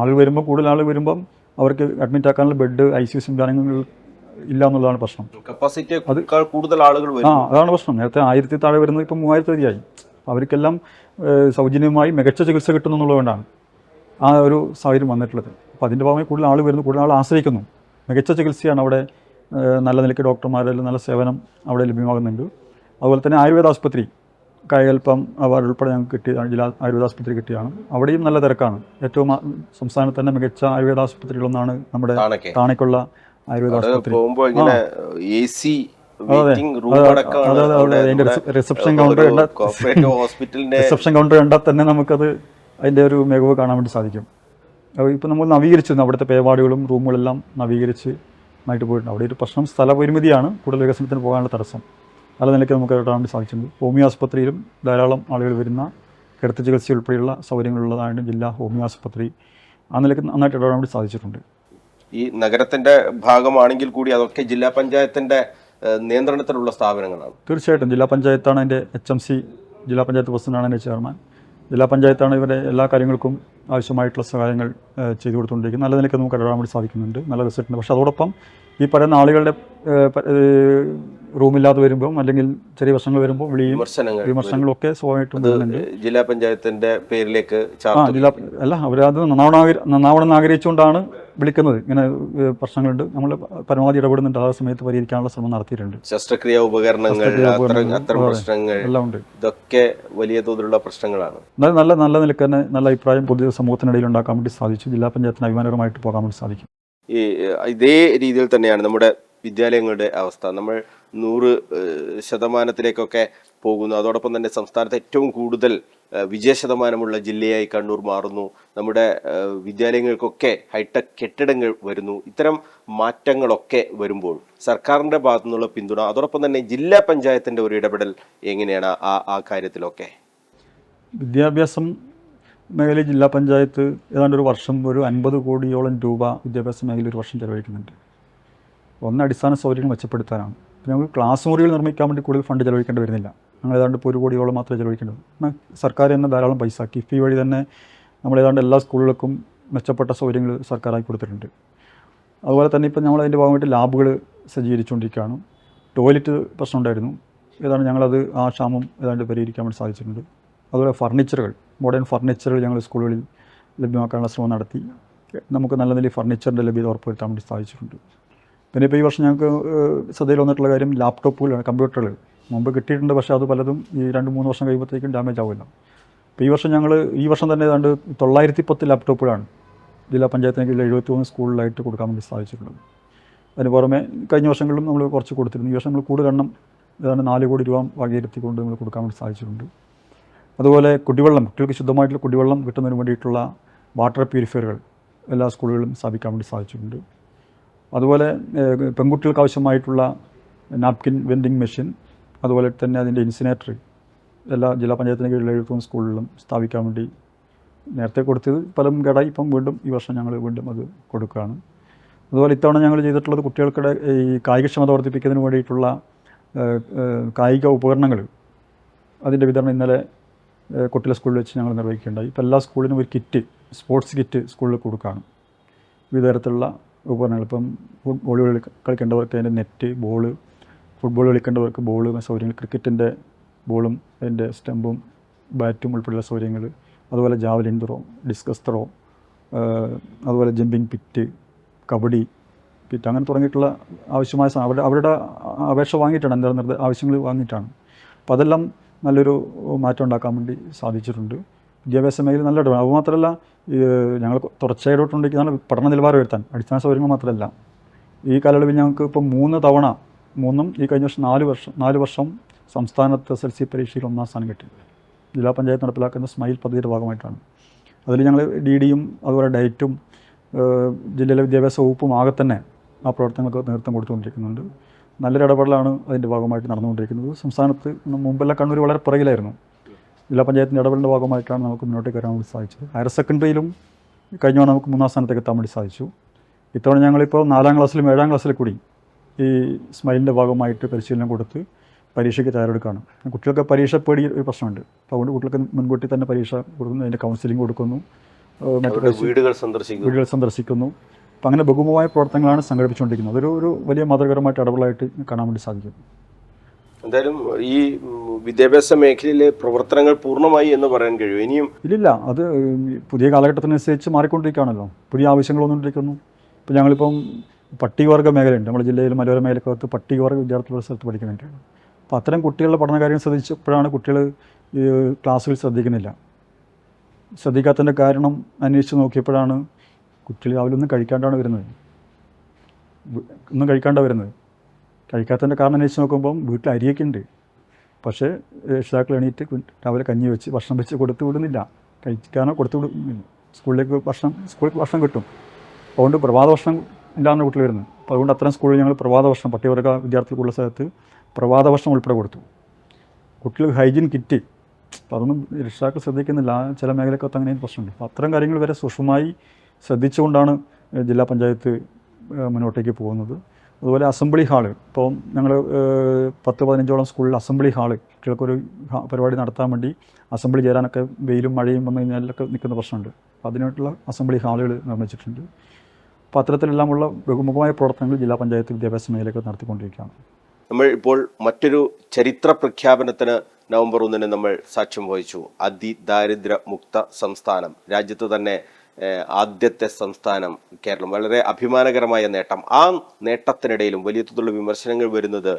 S1: ആളുകൾ വരുമ്പോൾ കൂടുതൽ ആൾ വരുമ്പം അവർക്ക് അഡ്മിറ്റ് ആക്കാനുള്ള ബെഡ് ICU സംവിധാനങ്ങൾ ഇല്ല എന്നുള്ളതാണ് പ്രശ്നം.
S2: കപ്പാസിറ്റി കൂടുതൽ ആളുകൾ
S1: അതാണ് പ്രശ്നം. നേരത്തെ 1000 താഴെ വരുന്നത് ഇപ്പം 3000 ആയി. അവർക്കെല്ലാം സൗജന്യമായി മികച്ച ചികിത്സ കിട്ടുന്നു എന്നുള്ളതുകൊണ്ടാണ് ആ ഒരു സാഹചര്യം വന്നിട്ടുള്ളത്. അപ്പോൾ അതിൻ്റെ ഭാഗമായി കൂടുതൽ ആൾ വരുന്നു, കൂടുതൽ ആൾ ആശ്രയിക്കുന്നു. മികച്ച ചികിത്സയാണ് അവിടെ, നല്ല നിലയ്ക്ക് ഡോക്ടർമാരെല്ലാം നല്ല സേവനം അവിടെ ലഭ്യമാകുന്നുണ്ട്. അതുപോലെ തന്നെ ആയുർവേദ ആശുപത്രി കായകൽപ്പം അവാർഡ് ഉൾപ്പെടെ ഞങ്ങൾക്ക് കിട്ടിയ ജില്ലാ ആയുർവേദ ആശുപത്രി കിട്ടിയാണ്. അവിടെയും നല്ല തിരക്കാണ്. ഏറ്റവും സംസ്ഥാനത്ത് തന്നെ മികച്ച ആയുർവേദ ആശുപത്രികളൊന്നാണ് നമ്മുടെ താണയ്ക്കുള്ള ആയുർവേദ ആശുപത്രി. റിസപ്ഷൻ കൗണ്ടർ കണ്ടാൽ തന്നെ നമുക്കത് അതിൻ്റെ ഒരു മികവ് കാണാൻ വേണ്ടി സാധിക്കും. ഇപ്പോൾ നമ്മൾ നവീകരിച്ചിരുന്നു, അവിടുത്തെ പേവാർഡുകളും റൂമുകളെല്ലാം നവീകരിച്ച് ആയിട്ട് പോയിട്ടുണ്ട്. അവിടെ ഒരു പ്രശ്നം സ്ഥലപരിമിതിയാണ് കൂടുതൽ വികസനത്തിന് പോകാനുള്ള തടസ്സം. നല്ല നിലയ്ക്ക് നമുക്ക് കാണാൻ വേണ്ടി സാധിച്ചിട്ടുണ്ട്. ഹോമിയോ ആശുപത്രിയിലും ധാരാളം ആളുകൾ വരുന്ന കിടത്തി ചികിത്സ ഉൾപ്പെടെയുള്ള സൗകര്യങ്ങളുള്ളതാണ് ജില്ലാ ഹോമിയോ ആശുപത്രി. ആ നിലയ്ക്ക് നന്നായിട്ട് ഇടപെടാൻ വേണ്ടി സാധിച്ചിട്ടുണ്ട്.
S2: ഈ നഗരത്തിന്റെ ഭാഗമാണെങ്കിൽ കൂടി അതൊക്കെ ജില്ലാ പഞ്ചായത്തിന്റെ നിയന്ത്രണത്തിലുള്ള സ്ഥാപനങ്ങളാണ്.
S1: തീർച്ചയായിട്ടും ജില്ലാ പഞ്ചായത്താണ് അതിൻ്റെ HMC, ജില്ലാ പഞ്ചായത്ത് പ്രസിഡന്റാണ് അതിൻ്റെ ചെയർമാൻ. ജില്ലാ പഞ്ചായത്താണ് ഇവരുടെ എല്ലാ കാര്യങ്ങൾക്കും ആവശ്യമായിട്ടുള്ള സഹായങ്ങൾ ചെയ്തു കൊടുത്തുകൊണ്ടിരിക്കുന്നത്. നല്ല നിലയ്ക്ക് നമുക്ക് ഇടപെടാൻ വേണ്ടി സാധിക്കുന്നുണ്ട്, നല്ല റിസൾട്ടുണ്ട്. പക്ഷേ അതോടൊപ്പം ഈ പറയുന്ന ആളുകളുടെ റൂമില്ലാതെ വരുമ്പോൾ അല്ലെങ്കിൽ ചെറിയ പ്രശ്നങ്ങൾ വരുമ്പോൾ വിമർശനങ്ങളൊക്കെ സ്വാഭാവികമായിട്ടും വരുന്നുണ്ട്.
S2: ജില്ലാ പഞ്ചായത്തിന്റെ പേരിലേക്ക്
S1: അല്ല, അവരത് നന്നാവണമെന്ന് ആഗ്രഹിച്ചുകൊണ്ടാണ് വിളിക്കുന്നത്. ഇങ്ങനെ പ്രശ്നങ്ങളുണ്ട്, നമ്മൾ പരമാവധി ഇടപെടുന്നുണ്ട്, ആ സമയത്ത് പരിഹരിക്കാനുള്ള ശ്രമം നടത്തിയിട്ടുണ്ട്.
S2: ശസ്ത്രക്രിയ ഉപകരണങ്ങൾ, അത്തരം പ്രശ്നങ്ങൾ, എല്ലാം ഉണ്ട്. ഇതൊക്കെ വലിയ തോതിലുള്ള പ്രശ്നങ്ങളാണ്.
S1: നല്ല നിലക്ക് തന്നെ നല്ല അഭിപ്രായം പൊതു സമൂഹത്തിനിടയിൽ ഉണ്ടാക്കാൻ വേണ്ടി സാധിച്ചു. ജില്ലാ പഞ്ചായത്തിന് അഭിമാനകരമായിട്ട് പോകാൻ വേണ്ടി സാധിക്കും.
S2: ഇതേ രീതിയിൽ തന്നെയാണ് നമ്മുടെ വിദ്യാലയങ്ങളുടെ അവസ്ഥ. നമ്മൾ 100% പോകുന്നു. അതോടൊപ്പം തന്നെ സംസ്ഥാനത്ത് ഏറ്റവും കൂടുതൽ വിജയശതമാനമുള്ള ജില്ലയായി കണ്ണൂർ മാറുന്നു. നമ്മുടെ വിദ്യാലയങ്ങൾക്കൊക്കെ ഹൈടെക് കെട്ടിടങ്ങൾ വരുന്നു. ഇത്തരം മാറ്റങ്ങളൊക്കെ വരുമ്പോൾ സർക്കാരിൻ്റെ ഭാഗത്തു നിന്നുള്ള പിന്തുണ, അതോടൊപ്പം തന്നെ ജില്ലാ പഞ്ചായത്തിൻ്റെ ഒരു ഇടപെടൽ എങ്ങനെയാണ് ആ കാര്യത്തിലൊക്കെ?
S1: വിദ്യാഭ്യാസം മേഖലയിൽ ജില്ലാ പഞ്ചായത്ത് ഏതാണ്ട് ഒരു വർഷം ഒരു 50 കോടിയോളം രൂപ വിദ്യാഭ്യാസ മേഖലയിൽ ഒരു വർഷം ചെലവഴിക്കുന്നുണ്ട്. ഒന്ന്, അടിസ്ഥാന സൗകര്യങ്ങൾ മെച്ചപ്പെടുത്താനാണ്. പിന്നെ നമുക്ക് ക്ലാസ് മുറികൾ നിർമ്മിക്കാൻ വേണ്ടി കൂടുതൽ ഫണ്ട് ചെലവഴിക്കേണ്ടി വരുന്നില്ല. നമ്മൾ ഏതാണ്ട് ഇപ്പോൾ 1 കോടിയോളം മാത്രമേ ചെലവഴിക്കേണ്ടത്. സർക്കാർ തന്നെ ധാരാളം പൈസ കിഫ്ബി വഴി തന്നെ നമ്മൾ ഏതാണ്ട് എല്ലാ സ്കൂളുകൾക്കും മെച്ചപ്പെട്ട സൗകര്യങ്ങൾ സർക്കാരായി കൊടുത്തിട്ടുണ്ട്. അതുപോലെ തന്നെ ഇപ്പം നമ്മൾ അതിൻ്റെ ഭാഗമായിട്ട് ലാബുകൾ സജ്ജീകരിച്ചുകൊണ്ടിരിക്കുകയാണ്. ടോയ്ലറ്റ് പ്രശ്നം ഉണ്ടായിരുന്നു, ഏതാണ്ട് ഞങ്ങളത് ആ ക്ഷാമം ഏതാണ്ട് പരിഹരിക്കാൻ വേണ്ടി സാധിച്ചിട്ടുണ്ട്. അതുപോലെ ഫർണിച്ചറുകൾ, മോഡേൺ ഫർണിച്ചറുകൾ ഞങ്ങൾ സ്കൂളുകളിൽ ലഭ്യമാക്കാനുള്ള ശ്രമം നടത്തി നമുക്ക് നല്ല നിലയിൽ ഫർണിച്ചറിൻ്റെ ലഭ്യത ഉറപ്പുവരുത്താൻ വേണ്ടി സാധിച്ചിട്ടുണ്ട്. പിന്നെ ഇപ്പോൾ ഈ വർഷം ഞങ്ങൾക്ക് ശ്രദ്ധയിൽ വന്നിട്ടുള്ള കാര്യം ലാപ്ടോപ്പുകളാണ്, കമ്പ്യൂട്ടറുകൾ. മുമ്പ് കിട്ടിയിട്ടുണ്ട്, പക്ഷേ അത് പലതും ഈ 2-3 വർഷം കഴിയുമ്പോഴത്തേക്കും ഡാമേജ് ആവില്ല. അപ്പോൾ ഈ വർഷം തന്നെ ഏതാണ്ട് 910 ലാപ്ടോപ്പുകളാണ് ജില്ലാ പഞ്ചായത്തിന് കീഴിൽ 73 സ്കൂളിലായിട്ട് കൊടുക്കാൻ വേണ്ടി സാധിച്ചിട്ടുള്ളത്. അതിന് പുറമെ കഴിഞ്ഞ വർഷങ്ങളിലും നമ്മൾ കുറച്ച് കൊടുത്തിരുന്നു. ഈ വർഷം നമ്മൾ കൂടുതൽ എണ്ണം ഏതാണ്ട് 4 കോടി രൂപ വകയിരുത്തിക്കൊണ്ട് നമ്മൾ കൊടുക്കാൻ വേണ്ടി സാധിച്ചിട്ടുണ്ട്. അതുപോലെ കുടിവെള്ളം, കുട്ടികൾക്ക് ശുദ്ധമായിട്ടുള്ള കുടിവെള്ളം കിട്ടുന്നതിന് വേണ്ടിയിട്ടുള്ള വാട്ടർ പ്യൂരിഫയറുകൾ എല്ലാ സ്കൂളുകളിലും സ്ഥാപിക്കാൻ വേണ്ടി സാധിച്ചിട്ടുണ്ട്. അതുപോലെ പെൺകുട്ടികൾക്ക് ആവശ്യമായിട്ടുള്ള നാപ്കിൻ വെൻഡിങ് മെഷീൻ, അതുപോലെ തന്നെ അതിൻ്റെ ഇൻസിനേറ്റർ എല്ലാ ജില്ലാ പഞ്ചായത്തിന് കീഴിൽ 73 സ്കൂളിലും സ്ഥാപിക്കാൻ വേണ്ടി നേരത്തെ കൊടുത്തത് പലതും കേടായി. ഇപ്പം വീണ്ടും ഈ വർഷം ഞങ്ങൾ വീണ്ടും അത് കൊടുക്കുകയാണ്. അതുപോലെ ഇത്തവണ ഞങ്ങൾ ചെയ്തിട്ടുള്ളത് കുട്ടികൾക്കിടെ ഈ കായികക്ഷമത വർദ്ധിപ്പിക്കുന്നതിന് വേണ്ടിയിട്ടുള്ള കായിക ഉപകരണങ്ങൾ, അതിൻ്റെ വിതരണം ഇന്നലെ കൊട്ടില സ്കൂളിൽ വെച്ച് ഞങ്ങൾ നിർവഹിക്കുകയുണ്ടായി. ഇപ്പോൾ എല്ലാ സ്കൂളിനും ഒരു കിറ്റ്, സ്പോർട്സ് കിറ്റ് സ്കൂളിൽ കൊടുക്കുകയാണ്. വിവിധ തരത്തിലുള്ള ഉപകരണങ്ങൾ, ഇപ്പം വോളിബോൾ കളിക്കേണ്ടവർക്ക് അതിൻ്റെ നെറ്റ്, ബോള്, ഫുട്ബോൾ കളിക്കേണ്ടവർക്ക് ബോള് സൗകര്യങ്ങൾ, ക്രിക്കറ്റിൻ്റെ ബോളും അതിൻ്റെ സ്റ്റമ്പും ബാറ്റും ഉൾപ്പെടെയുള്ള സൗകര്യങ്ങൾ, അതുപോലെ ജാവലിൻ ത്രോ, ഡിസ്കസ് ത്രോ, അതുപോലെ ജമ്പിങ് പിറ്റ്, കബഡി പിറ്റ്, അങ്ങനെ തുടങ്ങിയിട്ടുള്ള ആവശ്യമായ അവരുടെ അപേക്ഷ വാങ്ങിയിട്ടാണ്, എന്താ ആവശ്യങ്ങൾ വാങ്ങിയിട്ടാണ്. അപ്പോൾ അതെല്ലാം നല്ലൊരു മാറ്റം ഉണ്ടാക്കാൻ വേണ്ടി സാധിച്ചിട്ടുണ്ട്. വിദ്യാഭ്യാസ മേഖല നല്ല ഇടപെടൽ. അതുമാത്രമല്ല, ഞങ്ങൾ തുടർച്ചയായിട്ടുകൊണ്ടിരിക്കുന്നതാണ് പഠന നിലവാരം ഉയർത്താൻ. അടിസ്ഥാന സൗകര്യങ്ങൾ മാത്രമല്ല, ഈ കാലയളവിൽ ഞങ്ങൾക്ക് ഇപ്പോൾ 3 തവണ ഈ കഴിഞ്ഞ വർഷം 4 വർഷം സംസ്ഥാനത്ത് SSLC പരീക്ഷയിൽ 1ാം സ്ഥാനം കിട്ടി. ജില്ലാ പഞ്ചായത്ത് നടപ്പിലാക്കുന്ന സ്മൈൽ പദ്ധതിയുടെ ഭാഗമായിട്ടാണ്. അതിൽ ഞങ്ങൾ DD-യും അതുപോലെ ഡയറ്റും ജില്ലയിലെ വിദ്യാഭ്യാസ വകുപ്പും ആകെ തന്നെ ആ പ്രവർത്തനങ്ങൾക്ക് നേതൃത്വം കൊടുത്തുകൊണ്ടിരിക്കുന്നുണ്ട്. നല്ലൊരു ഇടപെടലാണ് അതിൻ്റെ ഭാഗമായിട്ട് നടന്നുകൊണ്ടിരിക്കുന്നത്. സംസ്ഥാനത്ത് മുമ്പെല്ലാം കണ്ണൂർ വളരെ പുറകിലായിരുന്നു. ജില്ലാ പഞ്ചായത്തിൻ്റെ ഇടപെടലിൻ്റെ ഭാഗമായിട്ടാണ് നമുക്ക് മുന്നോട്ടേക്ക് വരാൻ വേണ്ടി സാധിച്ചത്. ഹയർ സെക്കൻഡറിയിലും കഴിഞ്ഞ തവണ നമുക്ക് 3ാം സ്ഥാനത്തേക്ക് എത്താൻ വേണ്ടി സാധിച്ചു. ഇത്തവണ ഞങ്ങളിപ്പോൾ 4ാം ക്ലാസ്സിലും 7ാം ക്ലാസ്സിലും കൂടി ഈ സ്മൈലിൻ്റെ ഭാഗമായിട്ട് പരിശീലനം കൊടുത്ത് പരീക്ഷയ്ക്ക് തയ്യാറെടുക്കുകയാണ്. കുട്ടികൾക്ക് പരീക്ഷ പേടി ഒരു പ്രശ്നമുണ്ട്. അപ്പോൾ അതുകൊണ്ട് കുട്ടികൾക്ക് മുൻകൂട്ടി തന്നെ പരീക്ഷ കൊടുക്കുന്നു, അതിൻ്റെ കൗൺസിലിംഗ് കൊടുക്കുന്നു.
S2: അവരുടെ വീടുകൾ സന്ദർശിക്കും.
S1: വീടുകൾ സന്ദർശിക്കുന്നു. അപ്പം അങ്ങനെ ബഹുമുഖമായ പ്രവർത്തനങ്ങളാണ് സംഘടിപ്പിച്ചുകൊണ്ടിരിക്കുന്നത്. ഒരു വലിയ മാതൃകരമായിട്ട് ഇടപെടലായിട്ട് കാണാൻ വേണ്ടി സാധിക്കും.
S2: എന്തായാലും ഈ വിദ്യാഭ്യാസ മേഖലയിലെ പ്രവർത്തനങ്ങൾ പൂർണ്ണമായി എന്ന് പറയാൻ കഴിയും. ഇനിയും
S1: ഇല്ലില്ല, അത് പുതിയ കാലഘട്ടത്തിനനുസരിച്ച് മാറിക്കൊണ്ടിരിക്കുകയാണല്ലോ. പുതിയ ആവശ്യങ്ങൾ വന്നുകൊണ്ടിരിക്കുന്നു. ഇപ്പോൾ ഞങ്ങളിപ്പം പട്ടികവർഗ മേഖലയുണ്ട് നമ്മുടെ ജില്ലയിൽ, മലയോര മേഖലക്കകത്ത് പട്ടികവർഗ വിദ്യാർത്ഥികളുടെ സ്ഥലത്ത് പഠിക്കുന്നുണ്ട്. അപ്പോൾ അത്തരം കുട്ടികളുടെ പഠന കാര്യം ശ്രദ്ധിച്ചപ്പോഴാണ് കുട്ടികൾ ക്ലാസ്സിൽ ശ്രദ്ധിക്കാത്തതിൻ്റെ കാരണം അന്വേഷിച്ച് നോക്കിയപ്പോഴാണ് കുട്ടികൾ രാവിലെ ഒന്നും കഴിക്കാണ്ടാണ് വരുന്നത്. കഴിക്കാത്തതിൻ്റെ കാരണം അന്വേഷിച്ച് നോക്കുമ്പം വീട്ടിൽ അരിയൊക്കെ ഉണ്ട്, പക്ഷേ രക്ഷിതാക്കൾ എണീറ്റ് രാവിലെ കഞ്ഞി വെച്ച് ഭക്ഷണം വെച്ച് കൊടുത്തു വിടുന്നില്ല. കഴിക്കാനോ കൊടുത്തു വിടുന്നില്ല. സ്കൂളിലേക്ക് ഭക്ഷണം കിട്ടും. അതുകൊണ്ട് പ്രഭാത ഭക്ഷണം ഇല്ലാന്ന് കുട്ടികൾ വരുന്നത്. അപ്പോൾ അതുകൊണ്ട് അത്തരം സ്കൂളിൽ ഞങ്ങൾ പ്രഭാത ഭക്ഷണം പട്ടികവർഗ വിദ്യാർത്ഥികളുള്ള സ്ഥലത്ത് പ്രഭാത ഭക്ഷണം ഉൾപ്പെടെ കൊടുത്തു. കുട്ടികൾക്ക് ഹൈജീൻ കിറ്റ്, അപ്പോൾ അതൊന്നും രക്ഷിതാക്കൾ ശ്രദ്ധിക്കുന്നില്ല. ചില മേഖലക്കകത്ത് അങ്ങനെ പ്രശ്നമുണ്ട്. അപ്പോൾ അത്തരം കാര്യങ്ങൾ വരെ സൂക്ഷ്മമായി ശ്രദ്ധിച്ചുകൊണ്ടാണ് ജില്ലാ പഞ്ചായത്ത് മുന്നോട്ടേക്ക് പോകുന്നത്. അതുപോലെ അസംബ്ലി ഹാള്, ഇപ്പോൾ ഞങ്ങൾ 10-15ഓളം സ്കൂളിൽ അസംബ്ലി ഹാള്, കുട്ടികൾക്കൊരു പരിപാടി നടത്താൻ വേണ്ടി അസംബ്ലി ചേരാനൊക്കെ വെയിലും മഴയും വന്നു കഴിഞ്ഞാലൊക്കെ നിൽക്കുന്ന പ്രശ്നമുണ്ട്. അപ്പോൾ അതിനായിട്ടുള്ള അസംബ്ലി ഹാളുകൾ നിർമ്മിച്ചിട്ടുണ്ട്. അപ്പോൾ അത്തരത്തിലെല്ലാമുള്ള ബഹുമുഖമായ പ്രവർത്തനങ്ങൾ ജില്ലാ പഞ്ചായത്ത് വിദ്യാഭ്യാസ മേഖലയൊക്കെ നടത്തിക്കൊണ്ടിരിക്കുകയാണ്.
S2: നമ്മൾ ഇപ്പോൾ മറ്റൊരു ചരിത്ര പ്രഖ്യാപനത്തിന് നവംബർ 1 നമ്മൾ സാക്ഷ്യം വഹിച്ചു. അതിദാരിദ്ര്യ മുക്ത സംസ്ഥാനം, രാജ്യത്ത് തന്നെ ആദ്യത്തെ സംസ്ഥാനം കേരളം. വളരെ അഭിമാനകരമായ നേട്ടം. ആ നേട്ടത്തിനിടയിലും വലിയ തോതിലുള്ള വിമർശനങ്ങൾ വരുന്നത്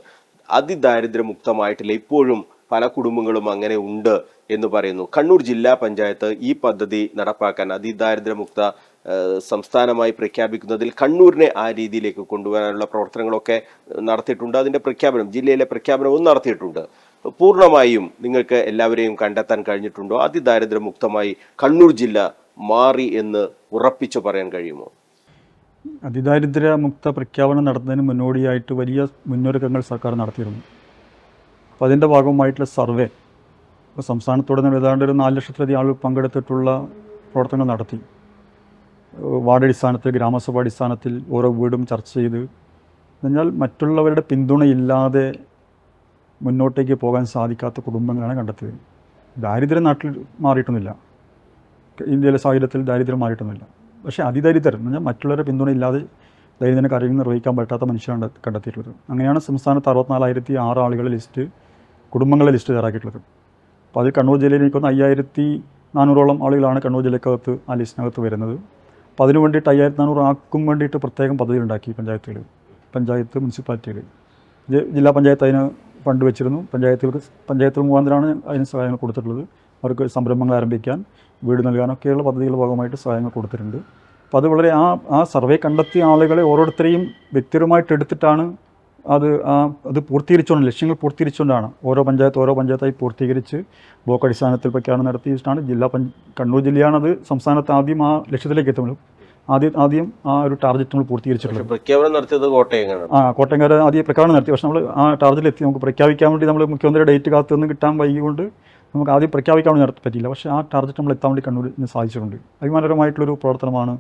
S2: അതിദാരിദ്ര്യമുക്തമായിട്ടില്ല, ഇപ്പോഴും പല കുടുംബങ്ങളും അങ്ങനെ ഉണ്ട് എന്ന് പറയുന്നു. കണ്ണൂർ ജില്ലാ പഞ്ചായത്ത് ഈ പദ്ധതി നടപ്പാക്കാൻ അതിദാരിദ്ര്യമുക്ത സംസ്ഥാനമായി പ്രഖ്യാപിക്കുന്നതിൽ കണ്ണൂരിനെ ആ രീതിയിലേക്ക് കൊണ്ടുവരാനുള്ള പ്രവർത്തനങ്ങളൊക്കെ നടത്തിയിട്ടുണ്ട്. അതിൻ്റെ പ്രഖ്യാപനം, ജില്ലയിലെ പ്രഖ്യാപനവും നടത്തിയിട്ടുണ്ട്. പൂർണ്ണമായും നിങ്ങൾക്ക് എല്ലാവരെയും കണ്ടെത്താൻ കഴിഞ്ഞിട്ടുണ്ടോ? അതിദാരിദ്ര്യമുക്തമായി കണ്ണൂർ ജില്ല മാറി എന്ന് ഉറപ്പിച്ചു പറയാൻ കഴിയുമോ?
S1: അതിദാരിദ്ര്യമുക്ത പ്രഖ്യാപനം നടത്തുന്നതിന് മുന്നോടിയായിട്ട് വലിയ മുന്നൊരുക്കങ്ങൾ സർക്കാർ നടത്തിയിരുന്നു. അപ്പോൾ അതിൻ്റെ ഭാഗമായിട്ടുള്ള സർവേ, ഇപ്പോൾ സംസ്ഥാനത്തുടനീളം ഏതാണ്ട് ഒരു 4 ലക്ഷത്തിലധികം ആളുകൾ പങ്കെടുത്തിട്ടുള്ള പ്രവർത്തനങ്ങൾ നടത്തി. വാർഡ് അടിസ്ഥാനത്തിൽ, ഗ്രാമസഭ അടിസ്ഥാനത്തിൽ ഓരോ വീടും ചർച്ച ചെയ്ത്, എന്നാൽ മറ്റുള്ളവരുടെ പിന്തുണയില്ലാതെ മുന്നോട്ടേക്ക് പോകാൻ സാധിക്കാത്ത കുടുംബങ്ങളാണ് കണ്ടെത്തിയത്. ദാരിദ്ര്യം നാട്ടിൽ മാറിയിട്ടൊന്നുമില്ല, ഇന്ത്യയിലെ സാഹചര്യത്തിൽ ദാരിദ്ര്യം മാറിയിട്ടൊന്നുമില്ല. പക്ഷേ അതിദരിദ്രം എന്ന് പറഞ്ഞാൽ മറ്റുള്ളവരുടെ പിന്തുണയില്ലാതെ ദൈനംദിന കാര്യങ്ങൾ നിർവഹിക്കാൻ പറ്റാത്ത മനുഷ്യരാണ് കണ്ടെത്തിയിട്ടുള്ളത്. അങ്ങനെയാണ് സംസ്ഥാനത്ത് 64,006 ആളുകളെ കുടുംബങ്ങളെ ലിസ്റ്റ് തയ്യാറാക്കിയിട്ടുള്ളത്. അപ്പോൾ അതിൽ കണ്ണൂർ ജില്ലയിൽ എനിക്കൊന്ന് 5,400ഓളം ആളുകളാണ് കണ്ണൂർ ജില്ലക്കകത്ത് ആ ലിസ്റ്റിനകത്ത് വരുന്നത്. അപ്പോൾ അതിനു വേണ്ടിയിട്ട് 5,400 ആക്കും വേണ്ടിയിട്ട് പ്രത്യേകം പദ്ധതി ഉണ്ടാക്കി പഞ്ചായത്ത് മുനിസിപ്പാലിറ്റികൾ. ജില്ലാ പഞ്ചായത്ത് അതിന് ഫണ്ട് വെച്ചിരുന്നു. പഞ്ചായത്തുകൾ മുഖാന്തരമാണ് അതിന് സഹായങ്ങൾ കൊടുത്തിട്ടുള്ളത്. അവർക്ക് സംരംഭങ്ങൾ ആരംഭിക്കാൻ, വീട് നൽകാനൊക്കെയുള്ള പദ്ധതികളുടെ ഭാഗമായിട്ട് സഹായങ്ങൾ കൊടുത്തിട്ടുണ്ട്. അപ്പോൾ അത് വളരെ ആ സർവേ കണ്ടെത്തിയ ആളുകളെ ഓരോരുത്തരെയും വ്യക്തിപരമായിട്ട് എടുത്തിട്ടാണ് അത് പൂർത്തീകരിച്ചുകൊണ്ട്, ലക്ഷ്യങ്ങൾ പൂർത്തീകരിച്ചുകൊണ്ടാണ് ഓരോ പഞ്ചായത്തായി പൂർത്തീകരിച്ച് ബ്ലോക്ക് അടിസ്ഥാനത്തിൽ പ്രഖ്യാപനം നടത്തിയിട്ടാണ് കണ്ണൂർ ജില്ലയാണത് സംസ്ഥാനത്ത് ആദ്യം ആ ലക്ഷ്യത്തിലേക്ക് എത്തുന്നത്. ആദ്യം ആ ഒരു ടാർഗറ്റ് നമ്മൾ പൂർത്തീകരിച്ചിട്ടുള്ളത്.
S2: പ്രഖ്യാപനം നടത്തിയത്
S1: കോട്ടയംകാർ ആദ്യം പ്രഖ്യാപനം നടത്തി. പക്ഷേ നമ്മൾ ആ ടാർഗറ്റിലെത്തി. നമുക്ക് പ്രഖ്യാപിക്കാൻ വേണ്ടി നമ്മൾ മുഖ്യമന്ത്രിയുടെ ഡേറ്റ് കാത്തുനിന്ന് കിട്ടാൻ വൈകിക്കൊണ്ട് നമുക്ക് ആദ്യം പ്രഖ്യാപിക്കാൻ വേണ്ടി പറ്റിയില്ല. പക്ഷേ ആ ടാർഗറ്റ് നമ്മൾ എത്താൻ വേണ്ടി കണ്ണൂരിന് സാധിച്ചിട്ടുണ്ട്. അഭിമാനകരമായിട്ടുള്ളൊരു പ്രവർത്തനമാണ്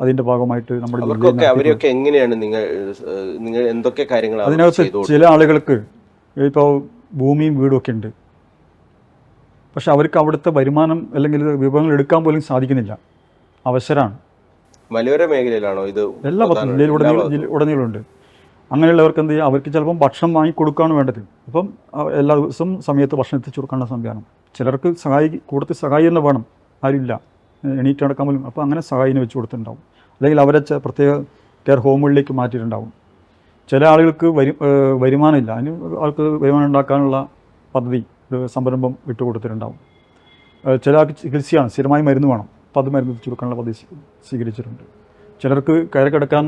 S1: അതിൻ്റെ ഭാഗമായിട്ട് നമ്മുടെ
S2: അവരൊക്കെ എങ്ങനെയാണ് നിങ്ങൾ എന്തൊക്കെ കാര്യങ്ങൾ
S1: അതിനകത്ത് ചില ആളുകൾക്ക് ഇപ്പോൾ ഭൂമിയും വീടും ഒക്കെ ഉണ്ട്, പക്ഷെ അവർക്ക് അവിടുത്തെ വരുമാനം അല്ലെങ്കിൽ വിഭവങ്ങൾ എടുക്കാൻ പോലും സാധിക്കുന്നില്ല. അവസരമാണ്.
S2: മലയോര മേഖലയിലാണോ ഇത്?
S1: എല്ലാ ഉടനീളമുണ്ട്. അങ്ങനെയുള്ളവർക്ക് എന്ത് ചെയ്യുക, അവർക്ക് ചിലപ്പം ഭക്ഷണം വാങ്ങിക്കൊടുക്കുകയാണ് വേണ്ടത്. അപ്പം എല്ലാ ദിവസവും സമയത്ത് ഭക്ഷണം എത്തിച്ചു കൊടുക്കാനുള്ള സംവിധാനം. ചിലർക്ക് കൂടുതൽ സഹായി തന്നെ വേണം, ആരുമില്ല, എണീറ്റ് നടക്കാൻ പോലും. അപ്പോൾ അങ്ങനെ സഹായിനെ വെച്ച് കൊടുത്തിട്ടുണ്ടാവും. അല്ലെങ്കിൽ അവരെ പ്രത്യേക കെയർ ഹോമുകളിലേക്ക് മാറ്റിയിട്ടുണ്ടാവും. ചില ആളുകൾക്ക് വരുമാനമില്ല, അതിന് ആൾക്ക് വരുമാനം ഉണ്ടാക്കാനുള്ള പദ്ധതി, സംരംഭം വിട്ടുകൊടുത്തിട്ടുണ്ടാവും. ചില ആൾക്ക് ചികിത്സയാണ്, സ്ഥിരമായി മരുന്ന് വേണം, അപ്പോൾ അത് മരുന്ന് എത്തിച്ചു കൊടുക്കാനുള്ള പദ്ധതി സ്വീകരിച്ചിട്ടുണ്ട്. ചിലർക്ക് കയറി കിടക്കാൻ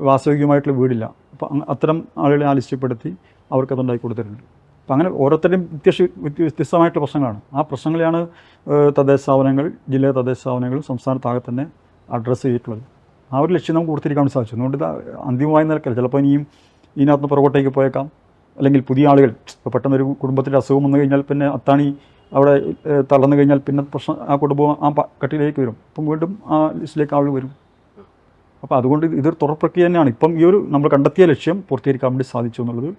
S1: വാസ്തവികമായിട്ടുള്ള വീടില്ല, അപ്പോൾ അത്തരം ആളുകളെ ആ ലിസ്റ്റിൽപ്പെടുത്തി അവർക്ക് അതുണ്ടാക്കി കൊടുത്തിട്ടുണ്ട്. അപ്പോൾ അങ്ങനെ ഓരോരുത്തരുടെയും വ്യത്യസ്തമായിട്ടുള്ള പ്രശ്നങ്ങളാണ്. ആ പ്രശ്നങ്ങളെയാണ് തദ്ദേശ സ്ഥാപനങ്ങൾ, ജില്ലാ തദ്ദേശ സ്ഥാപനങ്ങൾ സംസ്ഥാനത്താകെ തന്നെ അഡ്രസ്സ് ചെയ്തിട്ടുള്ളത്. ആ ഒരു ലക്ഷ്യം നമുക്ക് പൂർത്തീകരിക്കാൻ സാധിച്ചു. അതുകൊണ്ട് ഇത് അന്തിമമായ നിലക്കല്ല. ചിലപ്പോൾ ഇനിയും ഇതിനകത്ത് പുറകോട്ടേക്ക് പോയേക്കാം. അല്ലെങ്കിൽ പുതിയ ആളുകൾ, ഇപ്പോൾ പെട്ടെന്നൊരു കുടുംബത്തിൻ്റെ അസുഖം വന്നു കഴിഞ്ഞാൽ പിന്നെ അത്താണി അവിടെ തളർന്നു കഴിഞ്ഞാൽ പിന്നെ പ്രശ്നം ആ കുടുംബം ആ കട്ടിലേക്ക് വരും. അപ്പം വീണ്ടും ആ ലിസ്റ്റിലേക്ക് ആളുകൾ വരും. അപ്പോൾ അതുകൊണ്ട് ഇതൊരു തുടർ പ്രക്രിയ തന്നെയാണ്. ഇപ്പം ഈ ഒരു നമ്മൾ കണ്ടെത്തിയ ലക്ഷ്യം പൂർത്തീകരിക്കാൻ വേണ്ടി സാധിച്ചു എന്നുള്ളത്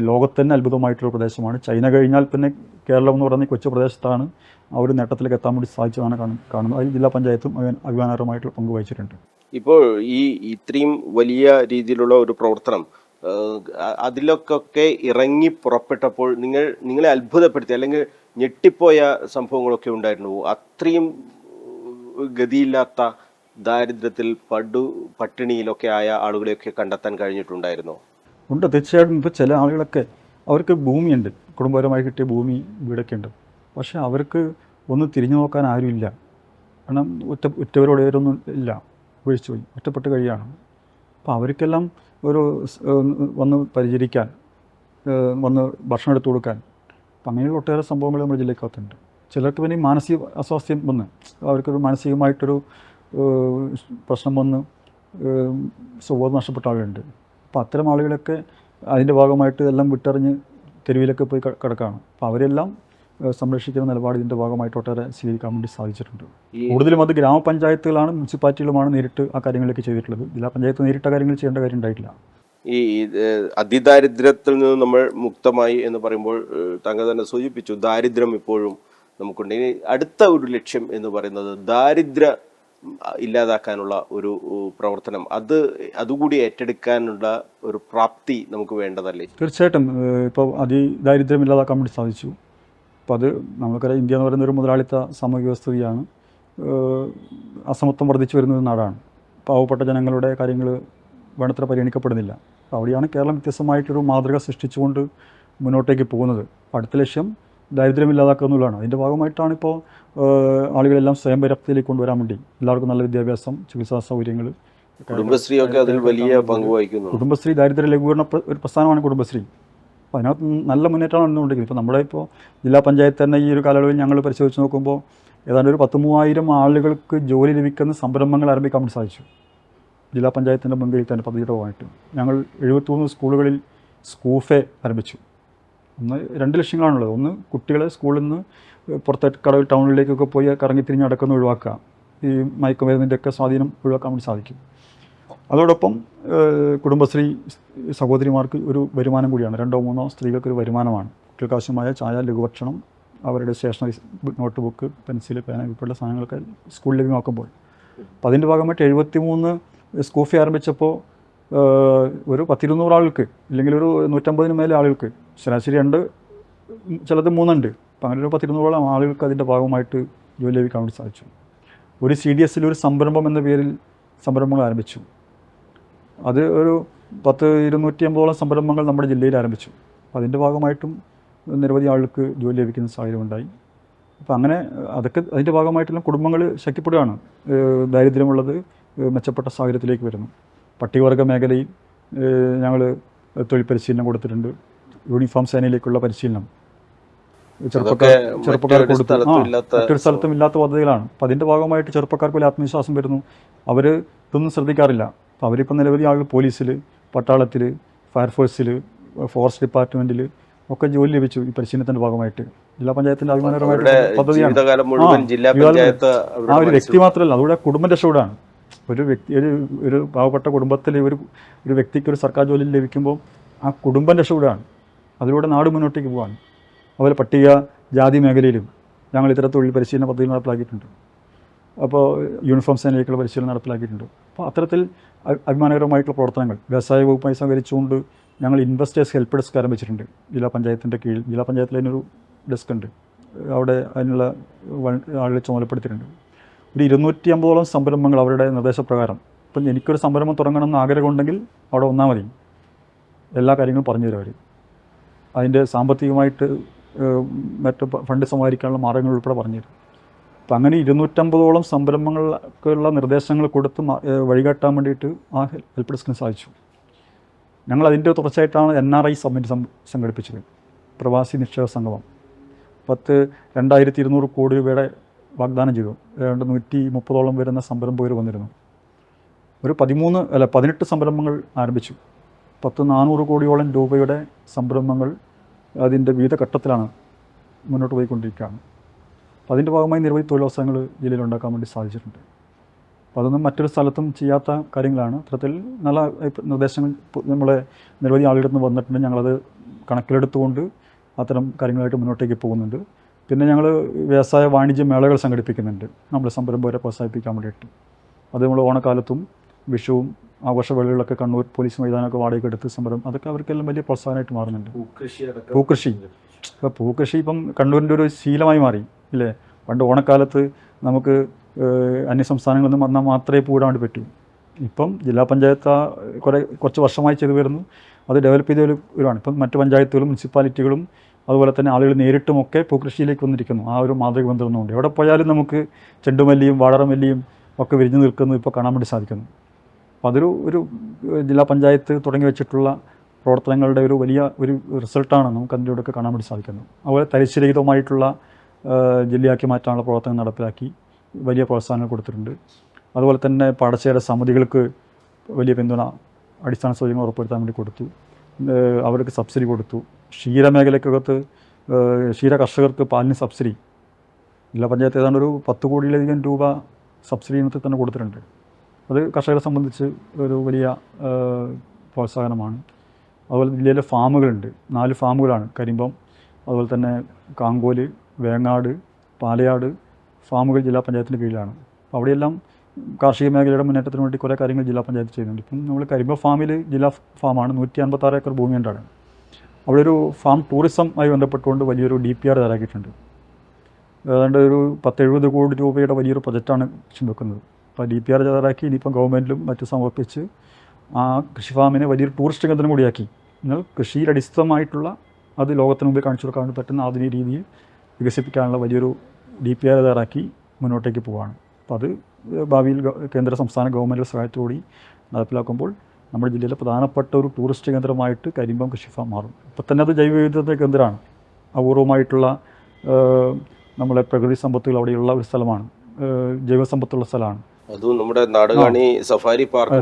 S1: ലോകത്ത് തന്നെ അത്ഭുതമായിട്ടുള്ള പ്രദേശമാണ്. ചൈന കഴിഞ്ഞാൽ പിന്നെ കേരളം എന്ന് പറയുന്ന കൊച്ചു പ്രദേശത്താണ് ആ ഒരു നേട്ടത്തിലേക്ക് എത്താൻ വേണ്ടി സാധിച്ചതാണ് കാണുന്നത്. അതിൽ ജില്ലാ പഞ്ചായത്തും അഭിമാനകരമായിട്ടുള്ള പങ്ക് വഹിച്ചിട്ടുണ്ട്.
S2: ഇപ്പോൾ ഇത്രയും വലിയ രീതിയിലുള്ള ഒരു പ്രവർത്തനം അതിലൊക്കെ ഇറങ്ങി പുറപ്പെട്ടപ്പോൾ നിങ്ങളെ അത്ഭുതപ്പെടുത്തി അല്ലെങ്കിൽ ഞെട്ടിപ്പോയ സംഭവങ്ങളൊക്കെ ഉണ്ടായിരുന്നു? അത്രയും ഗതിയില്ലാത്ത ദാരിദ്ര്യത്തിൽ പട്ടിണിയിലൊക്കെ ആയ ആളുകളെയൊക്കെ കണ്ടെത്താൻ കഴിഞ്ഞിട്ടുണ്ടായിരുന്നോ?
S1: ഉണ്ട്, തീർച്ചയായിട്ടും. ഇപ്പോൾ ചില ആളുകളൊക്കെ അവർക്ക് ഭൂമിയുണ്ട്, കുടുംബപരമായി കിട്ടിയ ഭൂമി വീടൊക്കെ ഉണ്ട്, പക്ഷേ അവർക്ക് ഒന്ന് തിരിഞ്ഞു നോക്കാൻ ആരുമില്ല. കാരണം ഉറ്റവരോടൊന്നും ഇല്ല, ഉപേക്ഷിച്ച് പോയി, ഒറ്റപ്പെട്ട് കഴിയാണ്. അപ്പോൾ അവർക്കെല്ലാം ഒരു വന്ന് പരിചരിക്കാൻ, വന്ന് ഭക്ഷണം എടുത്തു കൊടുക്കാൻ, അപ്പം അങ്ങനെയുള്ള ഒട്ടേറെ സംഭവങ്ങൾ നമ്മുടെ ജില്ലക്കകത്തുണ്ട്. ചിലർക്ക് പിന്നെ മാനസിക അസ്വാസ്ഥ്യം വന്ന് അവർക്കൊരു മാനസികമായിട്ടൊരു പ്രശ്നം വന്ന് സുബോധം നഷ്ടപ്പെട്ട ആളുകളുണ്ട്. അപ്പോൾ അത്തരം ആളുകളൊക്കെ അതിൻ്റെ ഭാഗമായിട്ട് എല്ലാം വിട്ടെറിഞ്ഞ് തെരുവിലൊക്കെ പോയി കിടക്കുകയാണ്. അപ്പോൾ അവരെല്ലാം സംരക്ഷിക്കുന്ന നിലപാട് ഇതിൻ്റെ ഭാഗമായിട്ട് ഒട്ടേറെ സ്വീകരിക്കാൻ വേണ്ടി സാധിച്ചിട്ടുണ്ട്. കൂടുതലും അത് ഗ്രാമപഞ്ചായത്തുകളാണ്, മുനിസിപ്പാലിറ്റികളുമാണ് നേരിട്ട് ആ കാര്യങ്ങളൊക്കെ ചെയ്തിട്ടുള്ളത്. ജില്ലാ പഞ്ചായത്ത് നേരിട്ട കാര്യങ്ങൾ ചെയ്യേണ്ട കാര്യം ഉണ്ടായിട്ടില്ല.
S2: ഈ അതിദാരിദ്ര്യത്തിൽ നിന്ന് നമ്മൾ മുക്തമായി എന്ന് പറയുമ്പോൾ താങ്കൾ തന്നെ സൂചിപ്പിച്ചു, ദാരിദ്ര്യം ഇപ്പോഴും നമുക്കുണ്ട്. ഇനി അടുത്ത ഒരു ലക്ഷ്യം എന്ന് പറയുന്നത് ദാരിദ്ര്യം ഇല്ലാതാക്കാനുള്ള ഒരു പ്രവർത്തനം, അതുകൂടി ഏറ്റെടുക്കാനുള്ള ഒരു പ്രാപ്തി നമുക്ക് വേണ്ടതല്ലേ?
S1: തീർച്ചയായിട്ടും. ഇപ്പോൾ അതിദാരിദ്ര്യം ഇല്ലാതാക്കാൻ വേണ്ടി സാധിച്ചു. അപ്പോൾ അത് നമുക്കറിയാം, ഇന്ത്യ എന്ന് പറയുന്ന ഒരു മുതലാളിത്ത സാമൂഹിക വ്യവസ്ഥിതിയാണ്. അസമത്വം വർദ്ധിച്ചു വരുന്ന ഒരു നാടാണ്. പാവപ്പെട്ട ജനങ്ങളുടെ കാര്യങ്ങൾ വേണ്ടത്ര പരിഗണിക്കപ്പെടുന്നില്ല. അപ്പോൾ അവിടെയാണ് കേരളം വ്യത്യസ്തമായിട്ടൊരു മാതൃക സൃഷ്ടിച്ചുകൊണ്ട് മുന്നോട്ടേക്ക് പോകുന്നത്. അടുത്ത ലക്ഷ്യം ദാരിദ്ര്യം ഇല്ലാതാക്കുക എന്നുള്ളതാണ്. അതിൻ്റെ ഭാഗമായിട്ടാണ് ഇപ്പോൾ ആളുകളെല്ലാം സ്വയം പര്യാപ്തതയിലേക്ക് കൊണ്ടുവരാൻ വേണ്ടി എല്ലാവർക്കും നല്ല വിദ്യാഭ്യാസം, ചികിത്സാ സൗകര്യങ്ങൾ,
S2: കുടുംബശ്രീയൊക്കെ അതിൽ വലിയ പങ്ക് വഹിക്കുന്നു.
S1: കുടുംബശ്രീ ദാരിദ്ര്യ ലഘൂകരണ ഒരു പ്രസ്ഥാനമാണ് കുടുംബശ്രീ. അപ്പോൾ അതിനകത്ത് നല്ല മുന്നേറ്റമാണ് നടന്നുകൊണ്ടിരിക്കുന്നത്. ഇപ്പോൾ നമ്മുടെ ഇപ്പോൾ ജില്ലാ പഞ്ചായത്ത് തന്നെ ഈ ഒരു കാലയളവിൽ ഞങ്ങൾ പരിശോധിച്ച് നോക്കുമ്പോൾ ഏതാണ്ട് ഒരു 10,000 ആളുകൾക്ക് ജോലി ലഭിക്കുന്ന സംരംഭങ്ങൾ ആരംഭിക്കാൻ വേണ്ടി സാധിച്ചു. ജില്ലാ പഞ്ചായത്തിൻ്റെ മുൻകൈയിൽ തന്നെ പദ്ധതിയുടെ ഭാഗമായിട്ട് ഞങ്ങൾ 73 സ്കൂളുകളിൽ സ്കൂഫെ ആരംഭിച്ചു. 2 ലക്ഷ്യങ്ങളാണുള്ളത്. ഒന്ന്, കുട്ടികളെ സ്കൂളിൽ നിന്ന് പുറത്തേക്ക് കടവിൽ ടൗണിലേക്കൊക്കെ പോയി കറങ്ങിത്തിരിഞ്ഞ് നടക്കുന്ന ഒഴിവാക്കുക, ഈ മയക്കുമരുന്നിൻ്റെയൊക്കെ സ്വാധീനം ഒഴിവാക്കാൻ വേണ്ടി സാധിക്കും. അതോടൊപ്പം കുടുംബശ്രീ സഹോദരിമാർക്ക് ഒരു വരുമാനം കൂടിയാണ്. 2-3 സ്ത്രീകൾക്കൊരു വരുമാനമാണ്. കുട്ടികൾക്ക് ആവശ്യമായ ചായ, ലഘുഭക്ഷണം, അവരുടെ സ്റ്റേഷനറി, നോട്ട് ബുക്ക്, പെൻസിൽ, പേന ഉൾപ്പെടെയുള്ള സാധനങ്ങളൊക്കെ സ്കൂളിൽ ലഭ്യമാക്കുമ്പോൾ. അപ്പോൾ അതിൻ്റെ ഭാഗമായിട്ട് 73 സ്കൂഫി ആരംഭിച്ചപ്പോൾ ഒരു 10-200 ആൾക്ക്, ഇല്ലെങ്കിൽ ഒരു 150 മേലെ ആളുകൾക്ക്, ശരാശരി 2, ചിലത് 3 ഉണ്ട്. അപ്പോൾ അങ്ങനെ ഒരു 10-200 ആളുകൾക്ക് അതിൻ്റെ ഭാഗമായിട്ട് ജോലി ലഭിക്കാൻ വേണ്ടി സാധിച്ചു. ഒരു CDSൽ ഒരു സംരംഭം എന്ന പേരിൽ സംരംഭങ്ങൾ ആരംഭിച്ചു. അത് ഒരു 250 സംരംഭങ്ങൾ നമ്മുടെ ജില്ലയിൽ ആരംഭിച്ചു. അപ്പോൾ അതിൻ്റെ ഭാഗമായിട്ടും നിരവധി ആൾക്ക് ജോലി ലഭിക്കുന്ന സാഹചര്യം ഉണ്ടായി. അപ്പോൾ അങ്ങനെ അതൊക്കെ അതിൻ്റെ ഭാഗമായിട്ടുള്ള കുടുംബങ്ങൾ ശക്തിപ്പെടുകയാണ്. ദാരിദ്ര്യമുള്ളത് മെച്ചപ്പെട്ട സാഹചര്യത്തിലേക്ക് വരുന്നു. പട്ടികവർഗ മേഖലയിൽ ഞങ്ങൾ തൊഴിൽ പരിശീലനം കൊടുത്തിട്ടുണ്ട്. യൂണിഫോം സേനയിലേക്കുള്ള പരിശീലനം ചെറുപ്പക്കാർക്ക് കൊടുത്തു. മറ്റൊരു സ്ഥലത്തും ഇല്ലാത്ത പദ്ധതികളാണ്. അപ്പോൾ അതിൻ്റെ ഭാഗമായിട്ട് ചെറുപ്പക്കാർക്ക് വലിയ ആത്മവിശ്വാസം വരുന്നു. അവർ ഇതൊന്നും ശ്രദ്ധിക്കാറില്ല. അപ്പോൾ അവരിപ്പോൾ നിരവധി ആളുകൾ പോലീസിൽ, പട്ടാളത്തിൽ, ഫയർഫോഴ്സിൽ, ഫോറസ്റ്റ് ഡിപ്പാർട്ട്മെൻറ്റിൽ ഒക്കെ ജോലി ലഭിച്ചു ഈ പരിശീലനത്തിൻ്റെ ഭാഗമായിട്ട്. ജില്ലാ പഞ്ചായത്തിൻ്റെ അഭിമാനകരമായിട്ട് പദ്ധതിയാണ്. ആ ഒരു വ്യക്തി മാത്രമല്ല, അതുകൂടെ കുടുംബം രക്ഷപ്പെടാണ്. ഒരു പാവപ്പെട്ട കുടുംബത്തിൽ ഒരു വ്യക്തിക്ക് ഒരു സർക്കാർ ജോലി ലഭിക്കുമ്പോൾ ആ കുടുംബം രക്ഷപ്പെടുകയാണ്. അതിലൂടെ നാട് മുന്നോട്ടേക്ക് പോകാൻ. അതുപോലെ പട്ടിക ജാതി മേഖലയിലും ഞങ്ങൾ ഇത്തരത്തിൽ തൊഴിൽ പരിശീലന പദ്ധതി നടപ്പിലാക്കിയിട്ടുണ്ട്. അപ്പോൾ യൂണിഫോം സേനയിലേക്കുള്ള പരിശീലനം നടപ്പിലാക്കിയിട്ടുണ്ട്. അപ്പോൾ അത്തരത്തിൽ അഭിമാനകരമായിട്ടുള്ള പ്രവർത്തനങ്ങൾ വ്യവസായ വകുപ്പുമായി സഹകരിച്ചുകൊണ്ട് ഞങ്ങൾ ഇൻവെസ്റ്റേഴ്സ് ഹെൽപ്പ് ഡെസ്ക് ആരംഭിച്ചിട്ടുണ്ട് ജില്ലാ പഞ്ചായത്തിൻ്റെ കീഴിൽ. ജില്ലാ പഞ്ചായത്തിൽ അതിനൊരു ഡെസ്ക് ഉണ്ട്. അവിടെ അതിനുള്ള ആളുകളെ ചുമതലപ്പെടുത്തിയിട്ടുണ്ട്. ഒരു 250 സംരംഭങ്ങൾ അവരുടെ നിർദ്ദേശപ്രകാരം. ഇപ്പം എനിക്കൊരു സംരംഭം തുടങ്ങണമെന്ന് ആഗ്രഹമുണ്ടെങ്കിൽ അവിടെ വന്നാൽ മതി, എല്ലാ കാര്യങ്ങളും പറഞ്ഞു തരും അവർ. അതിൻ്റെ സാമ്പത്തികമായിട്ട് മറ്റ് ഫണ്ട് സമാഹരിക്കാനുള്ള മാർഗ്ഗങ്ങൾ ഉൾപ്പെടെ പറഞ്ഞു തരും. അപ്പം അങ്ങനെ 250 സംരംഭങ്ങൾക്കുള്ള നിർദ്ദേശങ്ങൾ കൊടുത്ത് വഴികാട്ടാൻ വേണ്ടിയിട്ട് ആ ഹെൽപ്പ് ഡെസ്കിന് സാധിച്ചു. ഞങ്ങൾ അതിൻ്റെ തുടർച്ചയായിട്ടാണ് NRI സമ്മിറ്റ് സംഘടിപ്പിച്ചത്, പ്രവാസി നിക്ഷേപ സംഗമം. 2,200 കോടി രൂപയുടെ വാഗ്ദാനം ചെയ്തു. 130 വരുന്ന സംരംഭകർ വന്നിരുന്നു. ഒരു 18 സംരംഭങ്ങൾ ആരംഭിച്ചു. 400 കോടിയോളം രൂപയുടെ സംരംഭങ്ങൾ അതിൻ്റെ വിവിധ ഘട്ടത്തിലാണ് മുന്നോട്ട് പോയിക്കൊണ്ടിരിക്കുകയാണ്. അപ്പോൾ അതിൻ്റെ ഭാഗമായി നിരവധി തൊഴിലവസരങ്ങൾ ജില്ലയിൽ ഉണ്ടാക്കാൻ വേണ്ടി സാധിച്ചിട്ടുണ്ട്. അപ്പോൾ അതൊന്നും മറ്റൊരു സ്ഥലത്തും ചെയ്യാത്ത കാര്യങ്ങളാണ്. അത്തരത്തിൽ നല്ല നിർദ്ദേശങ്ങൾ നമ്മളെ നിരവധി ആളുകളിൽ നിന്ന് വന്നിട്ടുണ്ട്. ഞങ്ങളത് കണക്കിലെടുത്തുകൊണ്ട് അത്തരം കാര്യങ്ങളായിട്ട് മുന്നോട്ടേക്ക് പോകുന്നുണ്ട്. പിന്നെ ഞങ്ങൾ വ്യവസായ വാണിജ്യ മേളകൾ സംഘടിപ്പിക്കുന്നുണ്ട് നമ്മുടെ സംരംഭകരെ പ്രോത്സാഹിപ്പിക്കാൻ വേണ്ടിയിട്ട്. അത് നമ്മൾ ഓണക്കാലത്തും വിഷുവും ആഘോഷവേളകളിലൊക്കെ കണ്ണൂർ പോലീസ് മൈതാനമൊക്കെ വാടകയ്ക്ക് എടുത്ത് സമരം, അതൊക്കെ അവർക്കെല്ലാം വലിയ പ്രോത്സാഹനമായിട്ട് മാറുന്നുണ്ട്. പൂക്കൃഷി ഇപ്പം കണ്ണൂരിൻ്റെ ഒരു ശീലമായി മാറി ഇല്ലേ. പണ്ട് ഓണക്കാലത്ത് നമുക്ക് അന്യസംസ്ഥാനങ്ങളിൽ നിന്ന് വന്നാൽ മാത്രമേ പൂവിടാൻ വേണ്ടി പറ്റൂ. ഇപ്പം ജില്ലാ പഞ്ചായത്ത് കുറച്ച് വർഷമായി ചെയ്തു വരുന്നു. അത് ഡെവലപ്പ് ചെയ്ത ഒരുമാണ്. ഇപ്പം മറ്റ് പഞ്ചായത്തുകളും മുനിസിപ്പാലിറ്റികളും അതുപോലെ തന്നെ ആളുകൾ നേരിട്ടുമൊക്കെ പൂക്കൃഷിയിലേക്ക് വന്നിരിക്കുന്നു. ആ ഒരു മാതൃക ബന്ധമുണ്ട്. എവിടെ പോയാലും നമുക്ക് ചെണ്ടുമല്ലിയും വാടറമല്ലിയും ഒക്കെ വിരിഞ്ഞു നിൽക്കുന്നത് ഇപ്പോൾ കാണാൻ വേണ്ടി സാധിക്കുന്നു. അപ്പോൾ അതൊരു ജില്ലാ പഞ്ചായത്ത് തുടങ്ങി വെച്ചിട്ടുള്ള പ്രവർത്തനങ്ങളുടെ ഒരു വലിയ ഒരു റിസൾട്ടാണ് നമുക്ക് അതിൻ്റെ കൂടെയൊക്കെ കാണാൻ വേണ്ടി സാധിക്കുന്നത്. അതുപോലെ തരിശുരഹിതമായിട്ടുള്ള ജില്ലയാക്കി മാറ്റാനുള്ള പ്രവർത്തനം നടപ്പിലാക്കി വലിയ പ്രോത്സാഹനങ്ങൾ കൊടുത്തിട്ടുണ്ട്. അതുപോലെ തന്നെ പാടശേഖര സമിതികൾക്ക് വലിയ പിന്തുണ അടിസ്ഥാന സൗകര്യങ്ങൾ ഉറപ്പുവരുത്താൻ വേണ്ടി കൊടുത്തു. അവർക്ക് സബ്സിഡി കൊടുത്തു. ക്ഷീരമേഖലക്കകത്ത് ക്ഷീര കർഷകർക്ക് പാലിന് സബ്സിഡി ജില്ലാ പഞ്ചായത്ത് ഏതാണ്ട് ഒരു 10 കോടിയിലധികം രൂപ സബ്സിഡി ഇനത്തിൽ തന്നെ കൊടുത്തിട്ടുണ്ട്. അത് കർഷകരെ സംബന്ധിച്ച് ഒരു വലിയ പ്രോത്സാഹനമാണ്. അതുപോലെ ജില്ലയിലെ ഫാമുകളുണ്ട്. 4 ഫാമുകളാണ്. കരിമ്പം, അതുപോലെ തന്നെ കാങ്കോല്, വേങ്ങാട്, പാലയാട് ഫാമുകൾ ജില്ലാ പഞ്ചായത്തിൻ്റെ കീഴിലാണ്. അപ്പോൾ അവിടെയെല്ലാം കാർഷിക മേഖലയുടെ മുന്നേറ്റത്തിന് വേണ്ടി കുറേ കാര്യങ്ങൾ ജില്ലാ പഞ്ചായത്ത് ചെയ്യുന്നുണ്ട്. ഇപ്പം നമ്മൾ കരിമ്പ ഫാമിൽ ജില്ലാ ഫാമാണ് 156 ഏക്കർ ഭൂമിയുണ്ടാണ്. അവിടെ ഒരു ഫാം ടൂറിസം ആയി ബന്ധപ്പെട്ടുകൊണ്ട് വലിയൊരു DPR തയ്യാറാക്കിയിട്ടുണ്ട്. ഏതാണ്ട് ഒരു 10-70 കോടി രൂപയുടെ വലിയൊരു പ്രൊജക്റ്റാണ് ലക്ഷ്യം വെക്കുന്നത്. അപ്പോൾ DPR തയ്യാറാക്കി ഇനിയിപ്പം ഗവൺമെൻറ്റിലും മറ്റും സമർപ്പിച്ച് ആ കൃഷി ഫാമിനെ വലിയൊരു ടൂറിസ്റ്റ് കേന്ദ്രം കൂടിയാക്കി എന്നാൽ കൃഷിയിൽ അടിസ്ഥാനമായിട്ടുള്ള അത് ലോകത്തിന് മുമ്പിൽ കാണിച്ചു കൊടുക്കാൻ പറ്റുന്ന ആധുനിക രീതിയിൽ വികസിപ്പിക്കാനുള്ള വലിയൊരു DPR തയ്യാറാക്കി മുന്നോട്ടേക്ക് പോവുകയാണ്. അപ്പോൾ അത് ഭാവിയിൽ കേന്ദ്ര സംസ്ഥാന ഗവൺമെൻറ് സഹായത്തോടുകൂടി നടപ്പിലാക്കുമ്പോൾ നമ്മുടെ ജില്ലയിലെ പ്രധാനപ്പെട്ട ഒരു ടൂറിസ്റ്റ് കേന്ദ്രമായിട്ട് കരിമ്പം കൃഷി ഫാം മാറും. ഇപ്പോൾ തന്നെ അത് ജൈവവൈവിധ്യത്തിൻ്റെ കേന്ദ്രമാണ്. അപൂർവമായിട്ടുള്ള നമ്മളെ പ്രകൃതി സമ്പത്തുകൾ അവിടെയുള്ള ഒരു സ്ഥലമാണ്. ജൈവസമ്പത്തുള്ള സ്ഥലമാണ്.
S2: അതും നമ്മുടെ നാടുകാണി സഫാരി പാർക്ക്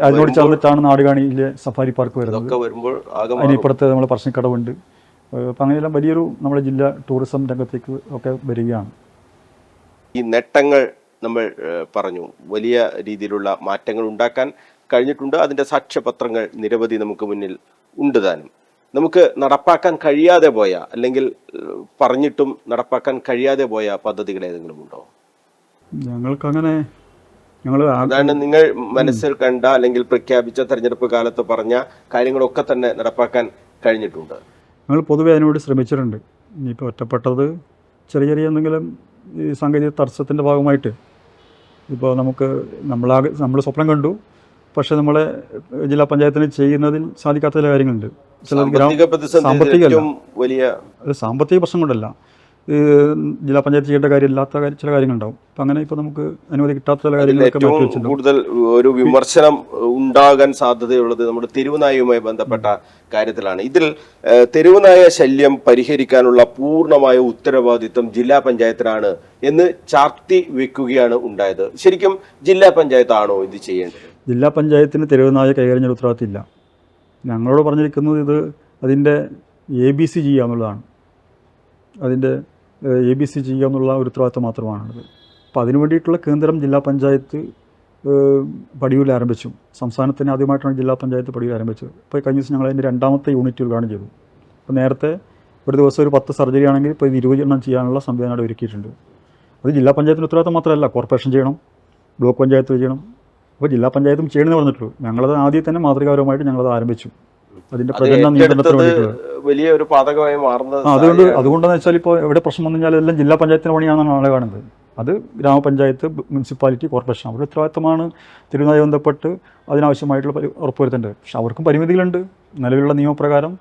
S1: അതിനോട് ചേർന്നിട്ടാണ് നാടുകാണിയിലെ സഫാരി പാർക്ക് വരുന്നത്. അതിനിപ്പുറത്ത് നമ്മൾ പറശ്ശിനിക്കടവുണ്ട്. അപ്പം അങ്ങനെയെല്ലാം വലിയൊരു നമ്മുടെ ജില്ല ടൂറിസം രംഗത്തേക്ക് ഒക്കെ വരികയാണ്.
S2: ഈ നേട്ടങ്ങൾ നമ്മൾ പറഞ്ഞു, വലിയ രീതിയിലുള്ള മാറ്റങ്ങൾ ഉണ്ടാക്കാൻ കഴിഞ്ഞിട്ടുണ്ട്. അതിൻ്റെ സാക്ഷ്യപത്രങ്ങൾ നിരവധി നമുക്ക് മുന്നിൽ ഉണ്ട് താനും. നമുക്ക് നടപ്പാക്കാൻ കഴിയാതെ പോയ അല്ലെങ്കിൽ പറഞ്ഞിട്ടും നടപ്പാക്കാൻ കഴിയാതെ പോയ പദ്ധതികൾ ഏതെങ്കിലും ഉണ്ടോ? അതാണ് നിങ്ങൾ മനസ്സിൽ കണ്ട അല്ലെങ്കിൽ പ്രഖ്യാപിച്ച തെരഞ്ഞെടുപ്പ് കാലത്ത് പറഞ്ഞ കാര്യങ്ങളൊക്കെ തന്നെ നടപ്പാക്കാൻ കഴിഞ്ഞിട്ടുണ്ട്.
S1: ഞങ്ങൾ പൊതുവെ അതിനുവേണ്ടി ശ്രമിച്ചിട്ടുണ്ട്. ഇനിയിപ്പോൾ ഒറ്റപ്പെട്ടത് ചെറിയ എന്തെങ്കിലും ഈ സാങ്കേതിക തടസ്സത്തിൻ്റെ ഭാഗമായിട്ട് ഇപ്പോൾ നമ്മൾ സ്വപ്നം കണ്ടു, പക്ഷേ നമ്മളെ ജില്ലാ പഞ്ചായത്തിന് ചെയ്യുന്നതിൽ സാധിക്കാത്ത ചില കാര്യങ്ങളുണ്ട്. സാമ്പത്തിക പ്രശ്നം കൊണ്ടല്ല, ജില്ലാ പഞ്ചായത്ത് ചെയ്യേണ്ട കാര്യമില്ലാത്ത ചില കാര്യങ്ങളുണ്ടാവും. അപ്പം അങ്ങനെ ഇപ്പോൾ നമുക്ക് അനുമതി കിട്ടാത്ത ചില കാര്യങ്ങളൊക്കെ
S2: കൂടുതൽ ഒരു വിമർശനം ഉണ്ടാകാൻ സാധ്യതയുള്ളത് നമ്മുടെ തെരുവുനായയുമായി ബന്ധപ്പെട്ട കാര്യത്തിലാണ്. ഇതിൽ തെരുവുനായ ശല്യം പരിഹരിക്കാനുള്ള പൂർണ്ണമായ ഉത്തരവാദിത്വം ജില്ലാ പഞ്ചായത്തിനാണ് എന്ന് ചാർത്തി വെക്കുകയാണ് ഉണ്ടായത്. ശരിക്കും ജില്ലാ പഞ്ചായത്താണോ ഇത് ചെയ്യേണ്ടത്?
S1: ജില്ലാ പഞ്ചായത്തിന് തെരുവുനായ കൈകാര്യം ചെയ്യുന്ന ഉത്തരവാദിത്തമില്ല. ഞങ്ങളോട് പറഞ്ഞിരിക്കുന്നത് ഇത് അതിൻ്റെ ABC ചെയ്യുക എന്നുള്ളതാണ്. അതിൻ്റെ ABC ചെയ്യുക എന്നുള്ള ഒരു ഉത്തരവാദിത്തം മാത്രമാണത്. അപ്പോൾ അതിനു വേണ്ടിയിട്ടുള്ള കേന്ദ്രം ജില്ലാ പഞ്ചായത്ത് പടിയൂരിൽ ആരംഭിച്ചു. സംസ്ഥാനത്തിന് ആദ്യമായിട്ടാണ് ജില്ലാ പഞ്ചായത്ത് പടിയൂരിൽ ആരംഭിച്ചത്. ഇപ്പോൾ കഴിഞ്ഞ ദിവസം ഞങ്ങൾ അതിൻ്റെ 2ാമത്തെ യൂണിറ്റ് ഉദ്ഘാടനം ചെയ്തു. അപ്പോൾ നേരത്തെ ഒരു ദിവസം ഒരു 10 സർജറി ആണെങ്കിൽ ഇപ്പോൾ 20 എണ്ണം ചെയ്യാനുള്ള സംവിധാനം അവിടെ ഒരുക്കിയിട്ടുണ്ട്. അത് ജില്ലാ പഞ്ചായത്തിൻ്റെ ഉത്തരവാദിത്തം മാത്രമല്ല, കോർപ്പറേഷൻ ചെയ്യണം, ബ്ലോക്ക് പഞ്ചായത്ത് ചെയ്യണം. അപ്പോൾ ജില്ലാ പഞ്ചായത്തും ചെയ്യണമെന്ന് പറഞ്ഞിട്ടുള്ളൂ. ഞങ്ങളത് ആദ്യം തന്നെ മാതൃകാപരമായിട്ട് ഞങ്ങളത് ആരംഭിച്ചു. അതിൻ്റെ പ്രചരണ നിയന്ത്രണത്തിന് വേണ്ടിയിട്ടുള്ളത്
S2: വലിയ ഒരു പാതകമായി മാറുന്നത്.
S1: അതുകൊണ്ടെന്ന് വെച്ചാൽ ഇപ്പോൾ എവിടെ പ്രശ്നം വന്നു കഴിഞ്ഞാൽ എല്ലാം ജില്ലാ പഞ്ചായത്തിന് പണിയാണെന്നാണ് ആളെ കാണുന്നത്. അത് ഗ്രാമപഞ്ചായത്ത്, മുനിസിപ്പാലിറ്റി, കോർപ്പറേഷൻ അവരുടെ ഉത്തരവാദിത്തമാണ് തിരുവനന്തപുരം ബന്ധപ്പെട്ട് അതിനാവശ്യമായിട്ടുള്ള ഉറപ്പുവരുത്തേണ്ടത്. പക്ഷെ അവർക്കും പരിമിതികളുണ്ട്. നിലവിലുള്ള നിയമപ്രകാരം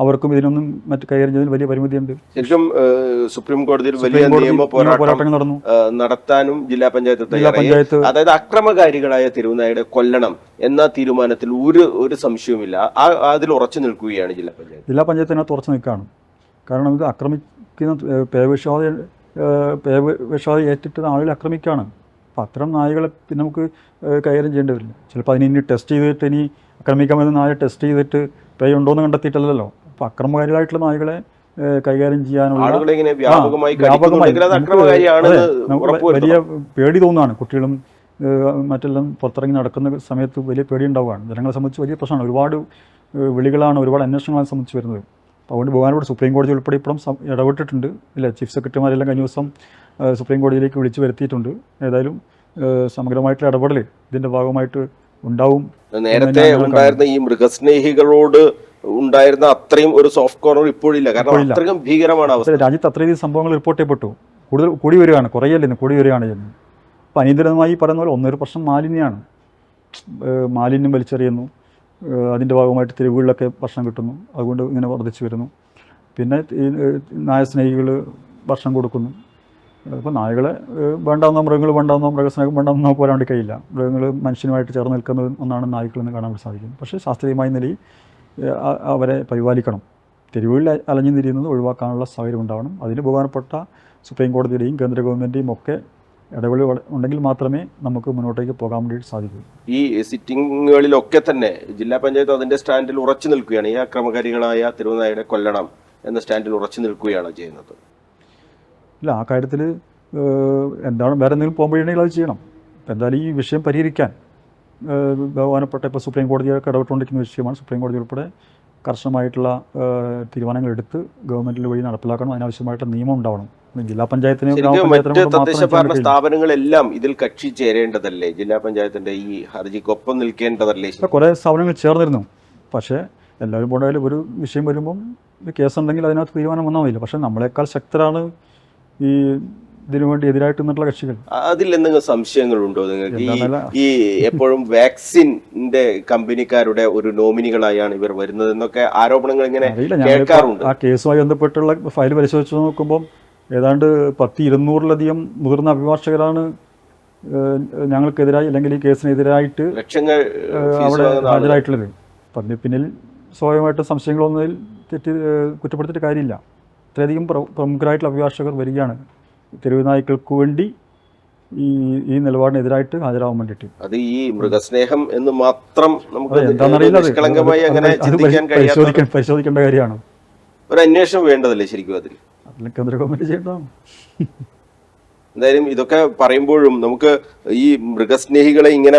S1: അവർക്കും ഇതിനൊന്നും മറ്റു കൈകാര്യം ചെയ്യുന്നതിന് വലിയ പരിമിതിയുണ്ട്.
S2: ശരിക്കും സുപ്രീം കോടതിയിൽ വലിയ നിയമ പോരാട്ടങ്ങൾ നടന്നു നടത്താനും ജില്ലാ പഞ്ചായത്ത് അതായത് അക്രമകാരികളായ തെരുവുനായയുടെ കൊല്ലണം എന്ന തീരുമാനത്തിൽ ഒരു സംശയവുമില്ല. അതിൽ ഉറച്ചു നിൽക്കുകയാണ് ജില്ലാ പഞ്ചായത്ത്.
S1: ജില്ലാ പഞ്ചായത്തിനകത്ത് ഉറച്ചു നിൽക്കുകയാണ്. കാരണം ഇത് ആക്രമിക്കുന്ന പേവിഷാദം ഏറ്റിട്ട് ആളുകൾ ആക്രമിക്കുകയാണ്. അപ്പോൾ അത്തരം നായകളെ പിന്നെ നമുക്ക് കൈകാര്യം ചെയ്യേണ്ടി വരില്ല. ചിലപ്പോൾ അതിനി ടെസ്റ്റ് ചെയ്തിട്ട് ഇനി ആക്രമിക്കാമെന്ന് നായ ടെസ്റ്റ് ചെയ്തിട്ട് പേ ഉണ്ടോയെന്ന് കണ്ടെത്തിയിട്ടല്ലല്ലോ. അപ്പോൾ അക്രമകാരികളായിട്ടുള്ള നായകളെ കൈകാര്യം ചെയ്യാനുള്ള വലിയ പേടി തോന്നുകയാണ്. കുട്ടികളും മറ്റെല്ലാം പുറത്തിറങ്ങി നടക്കുന്ന സമയത്ത് വലിയ പേടി ഉണ്ടാവുകയാണ്. ജനങ്ങളെ സംബന്ധിച്ച് വലിയ പ്രശ്നമാണ്. ഒരുപാട് വിളികളാണ്, ഒരുപാട് അന്വേഷണങ്ങളാണ് സംബന്ധിച്ച് വരുന്നത്. അപ്പോൾ അതുകൊണ്ട് ബഹുമാനപ്പെട്ട സുപ്രീം കോടതി ഉൾപ്പെടെ ഇപ്പോഴും ഇടപെട്ടിട്ടുണ്ട്. ഇല്ല, ചീഫ് സെക്രട്ടറിമാരെല്ലാം കഴിഞ്ഞ ദിവസം സുപ്രീം കോടതിയിലേക്ക് വിളിച്ചു വരുത്തിയിട്ടുണ്ട്. ഏതായാലും സമഗ്രമായിട്ടുള്ള ഇടപെടൽ ഇതിൻ്റെ ഭാഗമായിട്ട് ഉണ്ടാവും.
S2: നേരത്തെ ഉണ്ടായിരുന്ന ഈ മൃഗസ്നേഹികളോട് ഉണ്ടായിരുന്ന അത്രയും ഒരു സോഫ്റ്റ് കോർണർ ഇപ്പോഴില്ല. കാരണം അത്രയും ഭീകരമാണ് അവസ്ഥ.
S1: രാജ്യത്ത് അത്രയധികം സംഭവങ്ങൾ റിപ്പോർട്ട് ചെയ്യപ്പെട്ടു. കൂടുതൽ കൂടി വരികയാണ്, കുറയല്ലെന്ന് കൂടി വരികയാണ് ചെയ്യുന്നത്. അപ്പോൾ അനിയന്ത്രിതമായി പറയുന്ന പോലെ ഒന്നൊരു പ്രശ്നം മാലിന്യമാണ്. മാലിന്യം വലിച്ചെറിയുന്നു, അതിൻ്റെ ഭാഗമായിട്ട് തെരുവുകളിലൊക്കെ ഭക്ഷണം കിട്ടുന്നു, അതുകൊണ്ട് ഇങ്ങനെ വർദ്ധിച്ചു വരുന്നു. പിന്നെ ഈ നായസ്നേഹികൾ ഭക്ഷണം കൊടുക്കുന്നു. ഇപ്പോൾ നായകളെ വേണ്ടാവുന്ന മൃഗങ്ങൾ വേണ്ടാവുന്ന മൃഗസ്നേഹം വേണ്ടാവുന്ന നമുക്ക് പറയാൻ വേണ്ടി കഴിയില്ല. മൃഗങ്ങൾ മനുഷ്യനുമായിട്ട് ചേർന്ന് നിൽക്കുന്ന ഒന്നാണ് നായ്ക്കളെന്ന് കാണാൻ വേണ്ടി സാധിക്കും. പക്ഷേ ശാസ്ത്രീയമായ നിലയിൽ അവരെ പരിപാലിക്കണം. തെരുവുകളിൽ അലഞ്ഞു തിരിയുന്നത് ഒഴിവാക്കാനുള്ള സാഹചര്യം ഉണ്ടാവണം. അതിന് ബഹുമാനപ്പെട്ട സുപ്രീം കോടതിയുടെയും കേന്ദ്ര ഗവൺമെൻറ്റിൻ്റെയും ഒക്കെ ഇടപെടൽ ഉണ്ടെങ്കിൽ മാത്രമേ നമുക്ക് മുന്നോട്ടേക്ക് പോകാൻ വേണ്ടി സാധിക്കൂ.
S2: ഈ സിറ്റിങ്ങുകളിലൊക്കെ തന്നെ ജില്ലാ പഞ്ചായത്ത് അതിൻ്റെ സ്റ്റാൻഡിൽ ഉറച്ചു നിൽക്കുകയാണ്. ഈ അക്രമകാരികളായ തെരുവുനായകളെ കൊല്ലണം എന്ന സ്റ്റാൻഡിൽ ഉറച്ചു നിൽക്കുകയാണ് ചെയ്യുന്നത്.
S1: ഇല്ല, ആ കാര്യത്തിൽ എന്താണ് വേറെ എന്തെങ്കിലും പോകുമ്പോഴുണ്ടെങ്കിൽ അത് ചെയ്യണം. എന്തായാലും ഈ വിഷയം പരിഹരിക്കാൻ ബഹുമാനപ്പെട്ട ഇപ്പോൾ സുപ്രീം കോടതിയൊക്കെ ഇടപെട്ടുകൊണ്ടിരിക്കുന്ന വിഷയമാണ്. സുപ്രീം കോടതി ഉൾപ്പെടെ കർശനമായിട്ടുള്ള തീരുമാനങ്ങൾ എടുത്ത് ഗവൺമെൻറ്റിൽ വഴി നടപ്പിലാക്കണം. അതിനാവശ്യമായിട്ട് നിയമം ഉണ്ടാവണം. ജില്ലാ പഞ്ചായത്തിനും
S2: മറ്റ് തദ്ദേശ ഭരണ സ്ഥാപനങ്ങളെല്ലാം ഇതിൽ കക്ഷി ചേരേണ്ടതല്ലേ? ജില്ലാ പഞ്ചായത്തിന്റെ ഈ ഹർജിക്കൊപ്പം നിൽക്കേണ്ടതല്ലേ?
S1: കുറേ സ്ഥാപനങ്ങൾ ചേർന്നിരുന്നു. പക്ഷേ എല്ലാവരും പോണ്ടായാലും ഒരു വിഷയം വരുമ്പം ഒരു കേസുണ്ടെങ്കിൽ അതിനകത്ത് തീരുമാനം വന്നാൽ മതിയില്ല. പക്ഷേ നമ്മളെക്കാൾ ശക്തരാണ് ഈ ഇതിനു വേണ്ടി എതിരായിട്ട് നിന്നുള്ള കക്ഷികൾ.
S2: അതിൽ എന്തെങ്കിലും സംശയങ്ങളുണ്ടോ നിങ്ങൾക്ക്? ഈ എപ്പോഴും വാക്സിന്റെ കമ്പനിക്കാരുടെ ഒരു നോമിനികളായാണ് ഇവർ വരുന്നത് എന്നൊക്കെ ആരോപണങ്ങൾ ഇങ്ങനെ കേൾക്കാറുണ്ട്.
S1: ആ കേസുമായി ബന്ധപ്പെട്ടുള്ള ഫയൽ പരിശോധിച്ച് നോക്കുമ്പോൾ ഏതാണ്ട് 100-200-ലധികം മുതിർന്ന അഭിഭാഷകരാണ് ഞങ്ങൾക്കെതിരായി അല്ലെങ്കിൽ ഈ കേസിനെതിരായിട്ട്
S2: ലക്ഷങ്ങൾ
S1: അവിടെ ഹാജരായിട്ടുള്ളത്. അപ്പം അതിന് പിന്നിൽ സ്വാഭാവികമായിട്ടും സംശയങ്ങളൊന്നതിൽ കുറ്റപ്പെടുത്തിയിട്ട് കാര്യമില്ല. ഇത്രയധികം പ്രമുഖരായിട്ടുള്ള അഭിഭാഷകർ വരികയാണ് തെരുവ് നായ്ക്കൾക്ക് വേണ്ടി ഈ നിലപാടിനെതിരായിട്ട് ഹാജരാകാൻ വേണ്ടിയിട്ട്.
S2: അത് ഈ മൃഗസ്നേഹം എന്ന് മാത്രം നമുക്ക്
S1: പരിശോധിക്കേണ്ട കാര്യമാണ്.
S2: ഒരു അന്വേഷണം വേണ്ടതല്ലേ ശരിക്കും? അതിൽ
S1: കേന്ദ്ര ഗവൺമെന്റ് ചെയ്യേണ്ടതാണ്.
S2: എന്തായാലും ഇതൊക്കെ പറയുമ്പോഴും നമുക്ക് ഈ മൃഗസ്നേഹികളെ ഇങ്ങനെ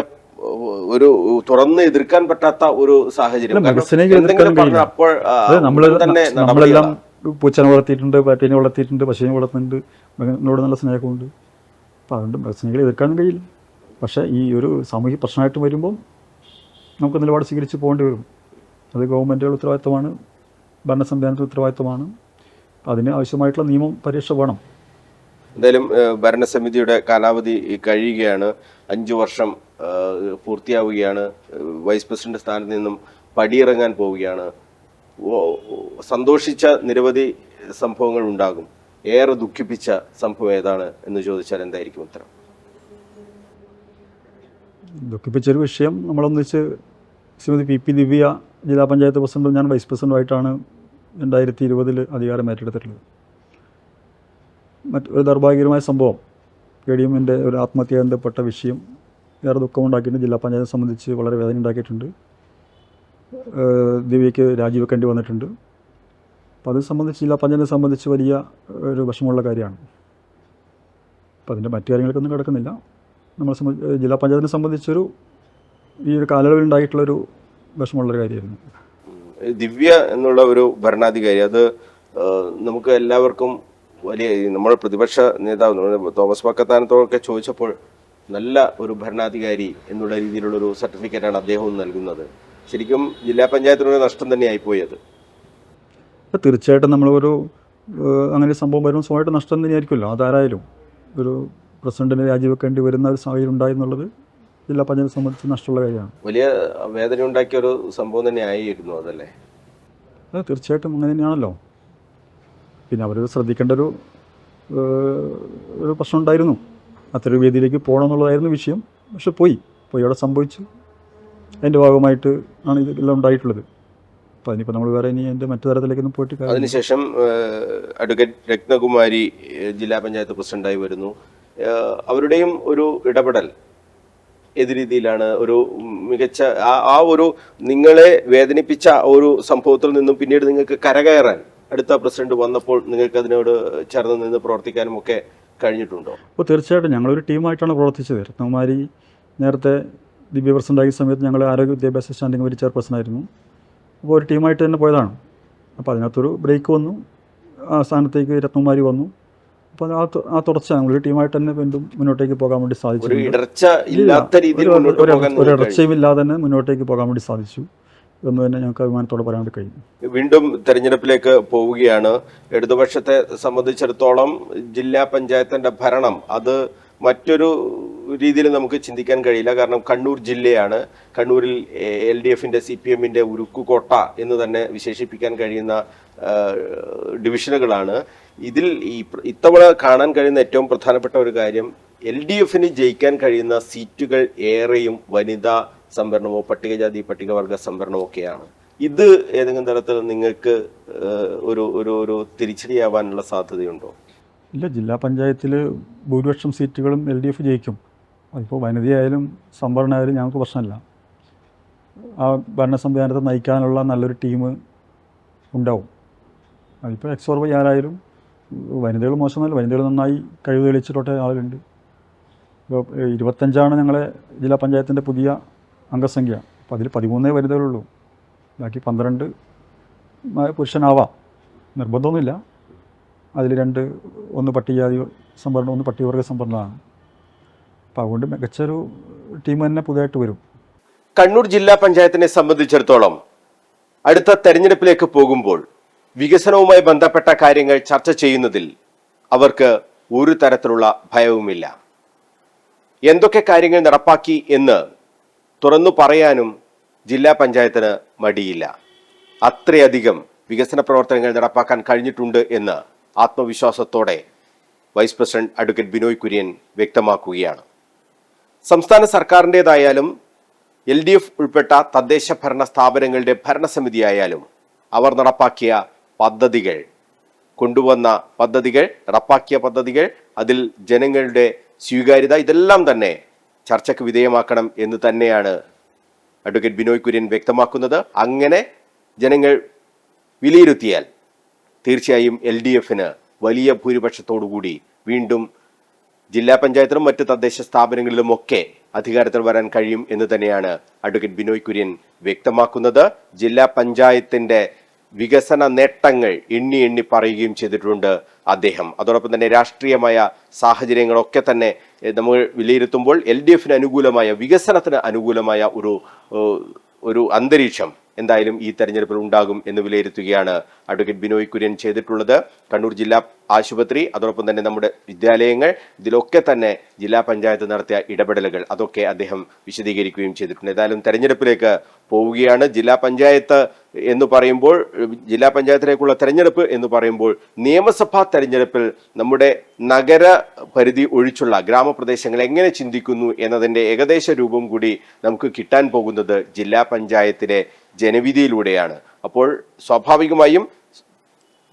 S2: ഒരു തുറന്ന് എതിർക്കാൻ പറ്റാത്ത ഒരു സാഹചര്യം.
S1: നമ്മളെല്ലാം പൂച്ചനെ വളർത്തിയിട്ടുണ്ട്, പാറ്റീനെ വളർത്തിയിട്ടുണ്ട്, പശുവിനെ വളർത്തുന്നുണ്ട്, മൃഗങ്ങളോട് നല്ല സ്നേഹമുണ്ട്. അപ്പോൾ അതുകൊണ്ട് മൃഗസ്നേഹികളെ എതിർക്കാനും കഴിയില്ല. പക്ഷേ ഈ ഒരു സാമൂഹിക പ്രശ്നമായിട്ട് വരുമ്പം നമുക്ക് നിലപാട് സ്വീകരിച്ച് പോകേണ്ടി വരും. അത് ഗവൺമെൻറ്റുകളുടെ ഉത്തരവാദിത്തമാണ്, ഭരണ സംവിധാനത്തിൻ്റെ ഉത്തരവാദിത്തമാണ്. അതിന് ആവശ്യമായിട്ടുള്ള നിയമം പരീക്ഷ വേണം.
S2: എന്തായാലും ഭരണസമിതിയുടെ കാലാവധി കഴിയുകയാണ്. 5 വർഷം പൂർത്തിയാവുകയാണ്. വൈസ് പ്രസിഡന്റ് സ്ഥാനത്ത് നിന്നും പടിയിറങ്ങാൻ പോവുകയാണ്. സന്തോഷിച്ച നിരവധി സംഭവങ്ങൾ ഉണ്ടാകും. ഏറെ ദുഃഖിപ്പിച്ച സംഭവം ഏതാണ് എന്ന് ചോദിച്ചാൽ എന്തായിരിക്കും ഉത്തരം?
S1: ദുഃഖിപ്പിച്ചൊരു വിഷയം, നമ്മളൊന്നിച്ച് ശ്രീമതി പി ദിവ്യ ജില്ലാ പഞ്ചായത്ത് പ്രസിഡന്റും ഞാൻ വൈസ് പ്രസിഡന്റുമായിട്ടാണ് 2020 അധികാരം ഏറ്റെടുത്തിട്ടുള്ളത്. മറ്റൊരു ദൗർഭാഗ്യകരമായ സംഭവം, KDMന്റെ ഒരു ആത്മഹത്യ ബന്ധപ്പെട്ട വിഷയം ഏറെ ദുഃഖമുണ്ടാക്കിയിട്ടുണ്ട്. ജില്ലാ പഞ്ചായത്തെ സംബന്ധിച്ച് വളരെ വേദന ഉണ്ടാക്കിയിട്ടുണ്ട്. ദിവ്യയ്ക്ക് രാജിവെക്കേണ്ടി വന്നിട്ടുണ്ട്. അപ്പോൾ അത് സംബന്ധിച്ച് ജില്ലാ പഞ്ചായത്തിനെ സംബന്ധിച്ച് വലിയ ഒരു വിഷമമുള്ള കാര്യമാണ്. അപ്പോൾ അതിൻ്റെ മറ്റു കാര്യങ്ങൾക്കൊന്നും കിടക്കുന്നില്ല. നമ്മളെ സംബന്ധിച്ച് ജില്ലാ പഞ്ചായത്തിനെ സംബന്ധിച്ചൊരു ഈ ഒരു കാലയളവിൽ ഉണ്ടായിട്ടുള്ളൊരു വിഷമമുള്ളൊരു കാര്യമായിരുന്നു.
S2: ദിവ്യ എന്നുള്ള ഒരു ഭരണാധികാരി, അത് നമുക്ക് എല്ലാവർക്കും വലിയ, നമ്മുടെ പ്രതിപക്ഷ നേതാവ് തോമസ് മക്കത്താനത്തോടൊക്കെ ചോദിച്ചപ്പോൾ നല്ല ഒരു ഭരണാധികാരി എന്നുള്ള രീതിയിലുള്ളൊരു സർട്ടിഫിക്കറ്റാണ് അദ്ദേഹവും നൽകുന്നത്. ശരിക്കും ജില്ലാ പഞ്ചായത്തിനൊരു നഷ്ടം തന്നെയായിപ്പോയി അത്.
S1: തീർച്ചയായിട്ടും നമ്മളൊരു അങ്ങനെ സംഭവം വരുമ്പോൾ സ്വയമായിട്ട് നഷ്ടം തന്നെയായിരിക്കുമല്ലോ. അതാരായാലും ഒരു പ്രസിഡന്റിനെ രാജിവെക്കേണ്ടി വരുന്ന ഒരു സാഹചര്യം ഉണ്ടായി എന്നുള്ളത് ജില്ലാ പഞ്ചായത്തെ സംബന്ധിച്ച് നഷ്ടമുള്ള കാര്യമാണ്.
S2: വലിയ വേദന ഉണ്ടാക്കിയ ഒരു സംഭവം തന്നെ ആയിരുന്നു അതല്ലേ?
S1: അത് തീർച്ചയായിട്ടും അങ്ങനെ തന്നെയാണല്ലോ. പിന്നെ അവർ ശ്രദ്ധിക്കേണ്ട ഒരു പ്രശ്നം ഉണ്ടായിരുന്നു. അത്തരം വേദിയിലേക്ക് പോകണം എന്നുള്ളതായിരുന്നു വിഷയം. പക്ഷെ പോയി അവിടെ സംഭവിച്ചു. അതിൻ്റെ ഭാഗമായിട്ട് ആണ് ഇതെല്ലാം ഉണ്ടായിട്ടുള്ളത്. അപ്പോൾ അതിനിപ്പോൾ നമ്മൾ വേറെ ഇനി അതിൻ്റെ മറ്റു തരത്തിലേക്കൊന്നും പോയിട്ട്.
S2: അതിനുശേഷം അഡ്വക്കേറ്റ് രത്നകുമാരി ജില്ലാ പഞ്ചായത്ത് പ്രസിഡന്റായി വരുന്നു. അവരുടെയും ഒരു ഇടപെടൽ ഏത് രീതിയിലാണ്? ഒരു മികച്ച ആ ഒരു നിങ്ങളെ വേദനിപ്പിച്ച ഒരു സംഭവത്തിൽ നിന്നും പിന്നീട് നിങ്ങൾക്ക് കരകയറാൻ അടുത്ത പ്രസിഡന്റ് വന്നപ്പോൾ നിങ്ങൾക്ക് അതിനോട് ചേർന്ന് നിന്ന് പ്രവർത്തിക്കാനും ഒക്കെ കഴിഞ്ഞിട്ടുണ്ടോ?
S1: അപ്പോൾ തീർച്ചയായിട്ടും ഞങ്ങളൊരു ടീമായിട്ടാണ് പ്രവർത്തിച്ചത്. രത്നകുമാരി നേരത്തെ ദിവ്യ പ്രസിഡൻ്റായ സമയത്ത് ഞങ്ങൾ ആരോഗ്യ വിദ്യാഭ്യാസ സ്റ്റാൻഡിംഗ് കമ്മിറ്റി ചെയർപേഴ്സണായിരുന്നു. അപ്പോൾ ഒരു ടീമായിട്ട് തന്നെ പോയതാണ്. അപ്പോൾ അതിനകത്തൊരു ബ്രേക്ക് വന്നു, ആ സ്ഥാനത്തേക്ക് രത്നകുമാരി വന്നു. അപ്പോൾ ആ തുടർച്ച ഞങ്ങളൊരു ടീമായിട്ട് തന്നെ വീണ്ടും മുന്നോട്ടേക്ക് പോകാൻ വേണ്ടി സാധിച്ചു.
S2: ഒരു
S1: ഇടർച്ചയും ഇല്ലാതെ തന്നെ മുന്നോട്ടേക്ക് പോകാൻ വേണ്ടി സാധിച്ചു എന്ന് തന്നെ ഞങ്ങൾക്ക് അഭിമാനത്തോടെ പറയാൻ വേണ്ടി കഴിയും.
S2: വീണ്ടും തെരഞ്ഞെടുപ്പിലേക്ക് പോവുകയാണ്. ഇടതുപക്ഷത്തെ സംബന്ധിച്ചിടത്തോളം ജില്ലാ പഞ്ചായത്തിന്റെ ഭരണം അത് മറ്റൊരു രീതിയിൽ നമുക്ക് ചിന്തിക്കാൻ കഴിയില്ല. കാരണം കണ്ണൂർ ജില്ലയാണ്. കണ്ണൂരിൽ LDFന്റെ CPMന്റെ ഉരുക്കുകോട്ട എന്ന് തന്നെ വിശേഷിപ്പിക്കാൻ കഴിയുന്ന ഡിവിഷനുകളാണ്. ഇതിൽ ഇത്തവണ കാണാൻ കഴിയുന്ന ഏറ്റവും പ്രധാനപ്പെട്ട ഒരു കാര്യം, LDFന് ജയിക്കാൻ കഴിയുന്ന സീറ്റുകൾ ഏറെയും വനിതാ സംവരണമോ പട്ടികജാതി പട്ടികവർഗ സംവരണമോ ഒക്കെയാണ്. ഇത് ഏതെങ്കിലും തരത്തിൽ നിങ്ങൾക്ക് ഒരു തിരിച്ചടിയാവാനുള്ള സാധ്യതയുണ്ടോ?
S1: ഇല്ല, ജില്ലാ പഞ്ചായത്തിൽ ഭൂരിപക്ഷം സീറ്റുകളും LDF ജയിക്കും. അതിപ്പോൾ വനിതയായാലും സംവരണമായാലും ഞങ്ങൾക്ക് പ്രശ്നമില്ല. ആ ഭരണ സംവിധാനത്തെ നയിക്കാനുള്ള നല്ലൊരു ടീം ഉണ്ടാവും. അതിപ്പോൾ XY ആരായാലും വനിതകൾ മോശമല്ല, വനിതകൾ നന്നായി കഴിവ് തെളിച്ചിട്ടോട്ടെ ആളുണ്ട്. ഇപ്പോൾ 25 ഞങ്ങളെ ജില്ലാ പഞ്ചായത്തിൻ്റെ പുതിയ അംഗസംഖ്യ. അപ്പോൾ അതിൽ 13 വനിതകളുള്ളൂ. ബാക്കി 12 പുരുഷനാവാം, നിർബന്ധമൊന്നുമില്ല. അതിൽ 2 ഒന്ന് പട്ടികജാതി സംവരണം, ഒന്ന് പട്ടികവർഗ സംവരണമാണ്. അപ്പോൾ അതുകൊണ്ട് മികച്ചൊരു ടീം തന്നെ പുതിയതായിട്ട് വരും.
S2: കണ്ണൂർ ജില്ലാ പഞ്ചായത്തിനെ സംബന്ധിച്ചിടത്തോളം അടുത്ത തെരഞ്ഞെടുപ്പിലേക്ക് പോകുമ്പോൾ വികസനവുമായി ബന്ധപ്പെട്ട കാര്യങ്ങൾ ചർച്ച ചെയ്യുന്നതിൽ അവർക്ക് ഒരു തരത്തിലുള്ള ഭയവുമില്ല. എന്തൊക്കെ കാര്യങ്ങൾ നടപ്പാക്കി എന്ന് തുറന്നു പറയാനും ജില്ലാ പഞ്ചായത്തിന് മടിയില്ല. അത്രയധികം വികസന പ്രവർത്തനങ്ങൾ നടപ്പാക്കാൻ കഴിഞ്ഞിട്ടുണ്ട് എന്ന് ആത്മവിശ്വാസത്തോടെ vice president advocate Binoy Kurian വ്യക്തമാക്കുകയാണ്. സംസ്ഥാന സർക്കാരിൻ്റെതായാലും LDF ഉൾപ്പെട്ട തദ്ദേശ ഭരണ സ്ഥാപനങ്ങളുടെ ഭരണസമിതിയായാലും അവർ നടപ്പാക്കിയ പദ്ധതികൾ, കൊണ്ടുവന്ന പദ്ധതികൾ, നടപ്പാക്കിയ പദ്ധതികൾ, അതിൽ ജനങ്ങളുടെ സ്വീകാര്യത, ഇതെല്ലാം തന്നെ ചർച്ചയ്ക്ക് വിധേയമാക്കണം എന്ന് തന്നെയാണ് അഡ്വക്കേറ്റ് ബിനോയ് കുര്യൻ വ്യക്തമാക്കുന്നത്. അങ്ങനെ ജനങ്ങൾ വിലയിരുത്തിയാൽ തീർച്ചയായും LDFന് വലിയ ഭൂരിപക്ഷത്തോടുകൂടി വീണ്ടും ജില്ലാ പഞ്ചായത്തിലും മറ്റ് തദ്ദേശ സ്ഥാപനങ്ങളിലുമൊക്കെ അധികാരത്തിൽ വരാൻ കഴിയും എന്ന് തന്നെയാണ് അഡ്വക്കേറ്റ് ബിനോയ് കുര്യൻ വ്യക്തമാക്കുന്നത്. ജില്ലാ പഞ്ചായത്തിന്റെ വികസന നേട്ടങ്ങൾ എണ്ണി പറയുകയും ചെയ്തിട്ടുണ്ട് അദ്ദേഹം. അതോടൊപ്പം തന്നെ രാഷ്ട്രീയമായ സാഹചര്യങ്ങളൊക്കെ തന്നെ നമ്മൾ വിലയിരുത്തുമ്പോൾ LDFന് അനുകൂലമായ, വികസനത്തിന് അനുകൂലമായ ഒരു അന്തരീക്ഷം എന്തായാലും ഈ തെരഞ്ഞെടുപ്പിൽ ഉണ്ടാകും എന്ന് വിലയിരുത്തുകയാണ് അഡ്വക്കേറ്റ് ബിനോയ് കുര്യൻ ചെയ്തിട്ടുള്ളത്. കണ്ണൂർ ജില്ലാ ആശുപത്രി, അതോടൊപ്പം തന്നെ നമ്മുടെ വിദ്യാലയങ്ങൾ, ഇതിലൊക്കെ തന്നെ ജില്ലാ പഞ്ചായത്ത് നടത്തിയ ഇടപെടലുകൾ അതൊക്കെ അദ്ദേഹം വിശദീകരിക്കുകയും ചെയ്തിട്ടുണ്ട്. ഏതായാലും തെരഞ്ഞെടുപ്പിലേക്ക് പോവുകയാണ്. ജില്ലാ പഞ്ചായത്ത് എന്ന് പറയുമ്പോൾ, ജില്ലാ പഞ്ചായത്തിലേക്കുള്ള തെരഞ്ഞെടുപ്പ് എന്ന് പറയുമ്പോൾ നിയമസഭാ തെരഞ്ഞെടുപ്പിൽ നമ്മുടെ നഗര പരിധി ഒഴിച്ചുള്ള ഗ്രാമപ്രദേശങ്ങൾ എങ്ങനെ ചിന്തിക്കുന്നു എന്നതിൻ്റെ ഏകദേശ രൂപം കൂടി നമുക്ക് കിട്ടാൻ പോകുന്നത് ജില്ലാ പഞ്ചായത്തിലെ ജനവിധിയിലൂടെയാണ്. അപ്പോൾ സ്വാഭാവികമായും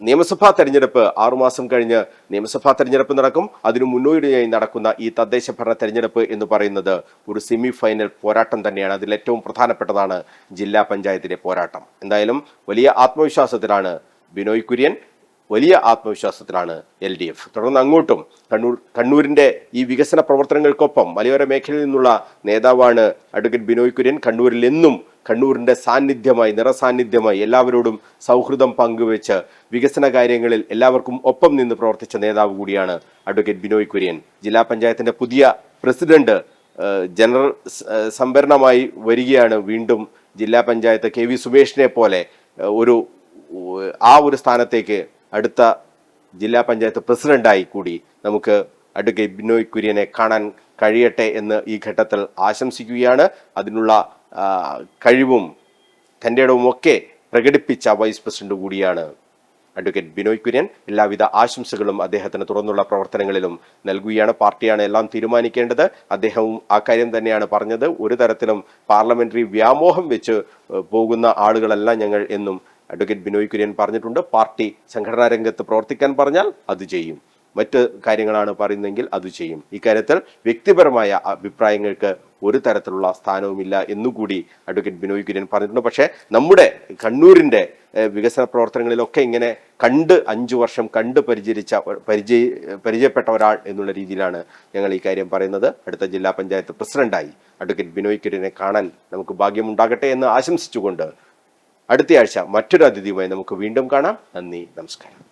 S2: നിയമസഭാ തെരഞ്ഞെടുപ്പ് 6 മാസം കഴിഞ്ഞ് നിയമസഭാ തെരഞ്ഞെടുപ്പ് നടക്കും. അതിനു മുന്നോടിയായി നടക്കുന്ന ഈ തദ്ദേശ ഭരണ തെരഞ്ഞെടുപ്പ് എന്ന് പറയുന്നത് ഒരു സെമി ഫൈനൽ പോരാട്ടം തന്നെയാണ്. അതിൽ ഏറ്റവും പ്രധാനപ്പെട്ടതാണ് ജില്ലാ പഞ്ചായത്തിലെ പോരാട്ടം. എന്തായാലും വലിയ ആത്മവിശ്വാസത്തിലാണ് ബിനോയ് കുര്യൻ, വലിയ ആത്മവിശ്വാസത്തിലാണ് LDF. തുടർന്ന് അങ്ങോട്ടും കണ്ണൂരിന്റെ ഈ വികസന പ്രവർത്തനങ്ങൾക്കൊപ്പം മലയോര മേഖലയിൽ നിന്നുള്ള നേതാവാണ് അഡ്വക്കേറ്റ് ബിനോയ് കുര്യൻ. കണ്ണൂരിൽ എന്നും കണ്ണൂരിന്റെ സാന്നിധ്യമായി, നിറസാന്നിധ്യമായി, എല്ലാവരോടും സൗഹൃദം പങ്കുവെച്ച് വികസന കാര്യങ്ങളിൽ എല്ലാവർക്കും ഒപ്പം നിന്ന് പ്രവർത്തിച്ച നേതാവ് കൂടിയാണ് അഡ്വക്കേറ്റ് ബിനോയ് കുര്യൻ. ജില്ലാ പഞ്ചായത്തിന്റെ പുതിയ പ്രസിഡന്റ് ജനറൽ സംവരണമായി വരികയാണ്. വീണ്ടും ജില്ലാ പഞ്ചായത്ത് KV സുമേഷിനെ പോലെ ആ ഒരു സ്ഥാനത്തേക്ക് അടുത്ത ജില്ലാ പഞ്ചായത്ത് പ്രസിഡന്റായി കൂടി നമുക്ക് അഡ്വക്കേറ്റ് ബിനോയ് കുര്യനെ കാണാൻ കഴിയട്ടെ എന്ന് ഈ ഘട്ടത്തിൽ ആശംസിക്കുകയാണ്. അതിനുള്ള കഴിവും തൻ്റെ ഇടവും ഒക്കെ പ്രകടിപ്പിച്ച വൈസ് പ്രസിഡന്റ് കൂടിയാണ് അഡ്വക്കേറ്റ് ബിനോയ് കുര്യൻ. എല്ലാവിധ ആശംസകളും അദ്ദേഹത്തിന് തുറന്നുള്ള പ്രവർത്തനങ്ങളിലും നൽകുകയാണ്. പാർട്ടിയാണ് എല്ലാം തീരുമാനിക്കേണ്ടത്. അദ്ദേഹവും ആ കാര്യം തന്നെയാണ് പറഞ്ഞത്. ഒരു തരത്തിലും പാർലമെന്ററി വ്യാമോഹം വെച്ച് പോകുന്ന ആളുകളല്ല ഞങ്ങൾ എന്നും അഡ്വക്കേറ്റ് ബിനോയ് കുര്യൻ പറഞ്ഞിട്ടുണ്ട്. പാർട്ടി സംഘടനാ രംഗത്ത് പ്രവർത്തിക്കാൻ പറഞ്ഞാൽ അത് ചെയ്യും, മറ്റ് കാര്യങ്ങളാണ് പറയുന്നതെങ്കിൽ അത് ചെയ്യും. ഇക്കാര്യത്തിൽ വ്യക്തിപരമായ അഭിപ്രായങ്ങൾക്ക് ഒരു തരത്തിലുള്ള സ്ഥാനവുമില്ല എന്നുകൂടി അഡ്വക്കേറ്റ് ബിനോയ് കുര്യൻ പറഞ്ഞിട്ടുണ്ട്. പക്ഷേ നമ്മുടെ കണ്ണൂരിൻ്റെ വികസന പ്രവർത്തനങ്ങളിലൊക്കെ ഇങ്ങനെ 5 വർഷം പരിചയപ്പെട്ട ഒരാൾ എന്നുള്ള രീതിയിലാണ് ഞങ്ങൾ ഈ കാര്യം പറയുന്നത്. അടുത്ത ജില്ലാ പഞ്ചായത്ത് പ്രസിഡന്റായി അഡ്വക്കേറ്റ് ബിനോയ് കുര്യനെ കാണാൻ നമുക്ക് ഭാഗ്യമുണ്ടാകട്ടെ എന്ന് ആശംസിച്ചുകൊണ്ട് അടുത്തയാഴ്ച മറ്റൊരു അതിഥിയുമായി നമുക്ക് വീണ്ടും കാണാം. നന്ദി, നമസ്കാരം.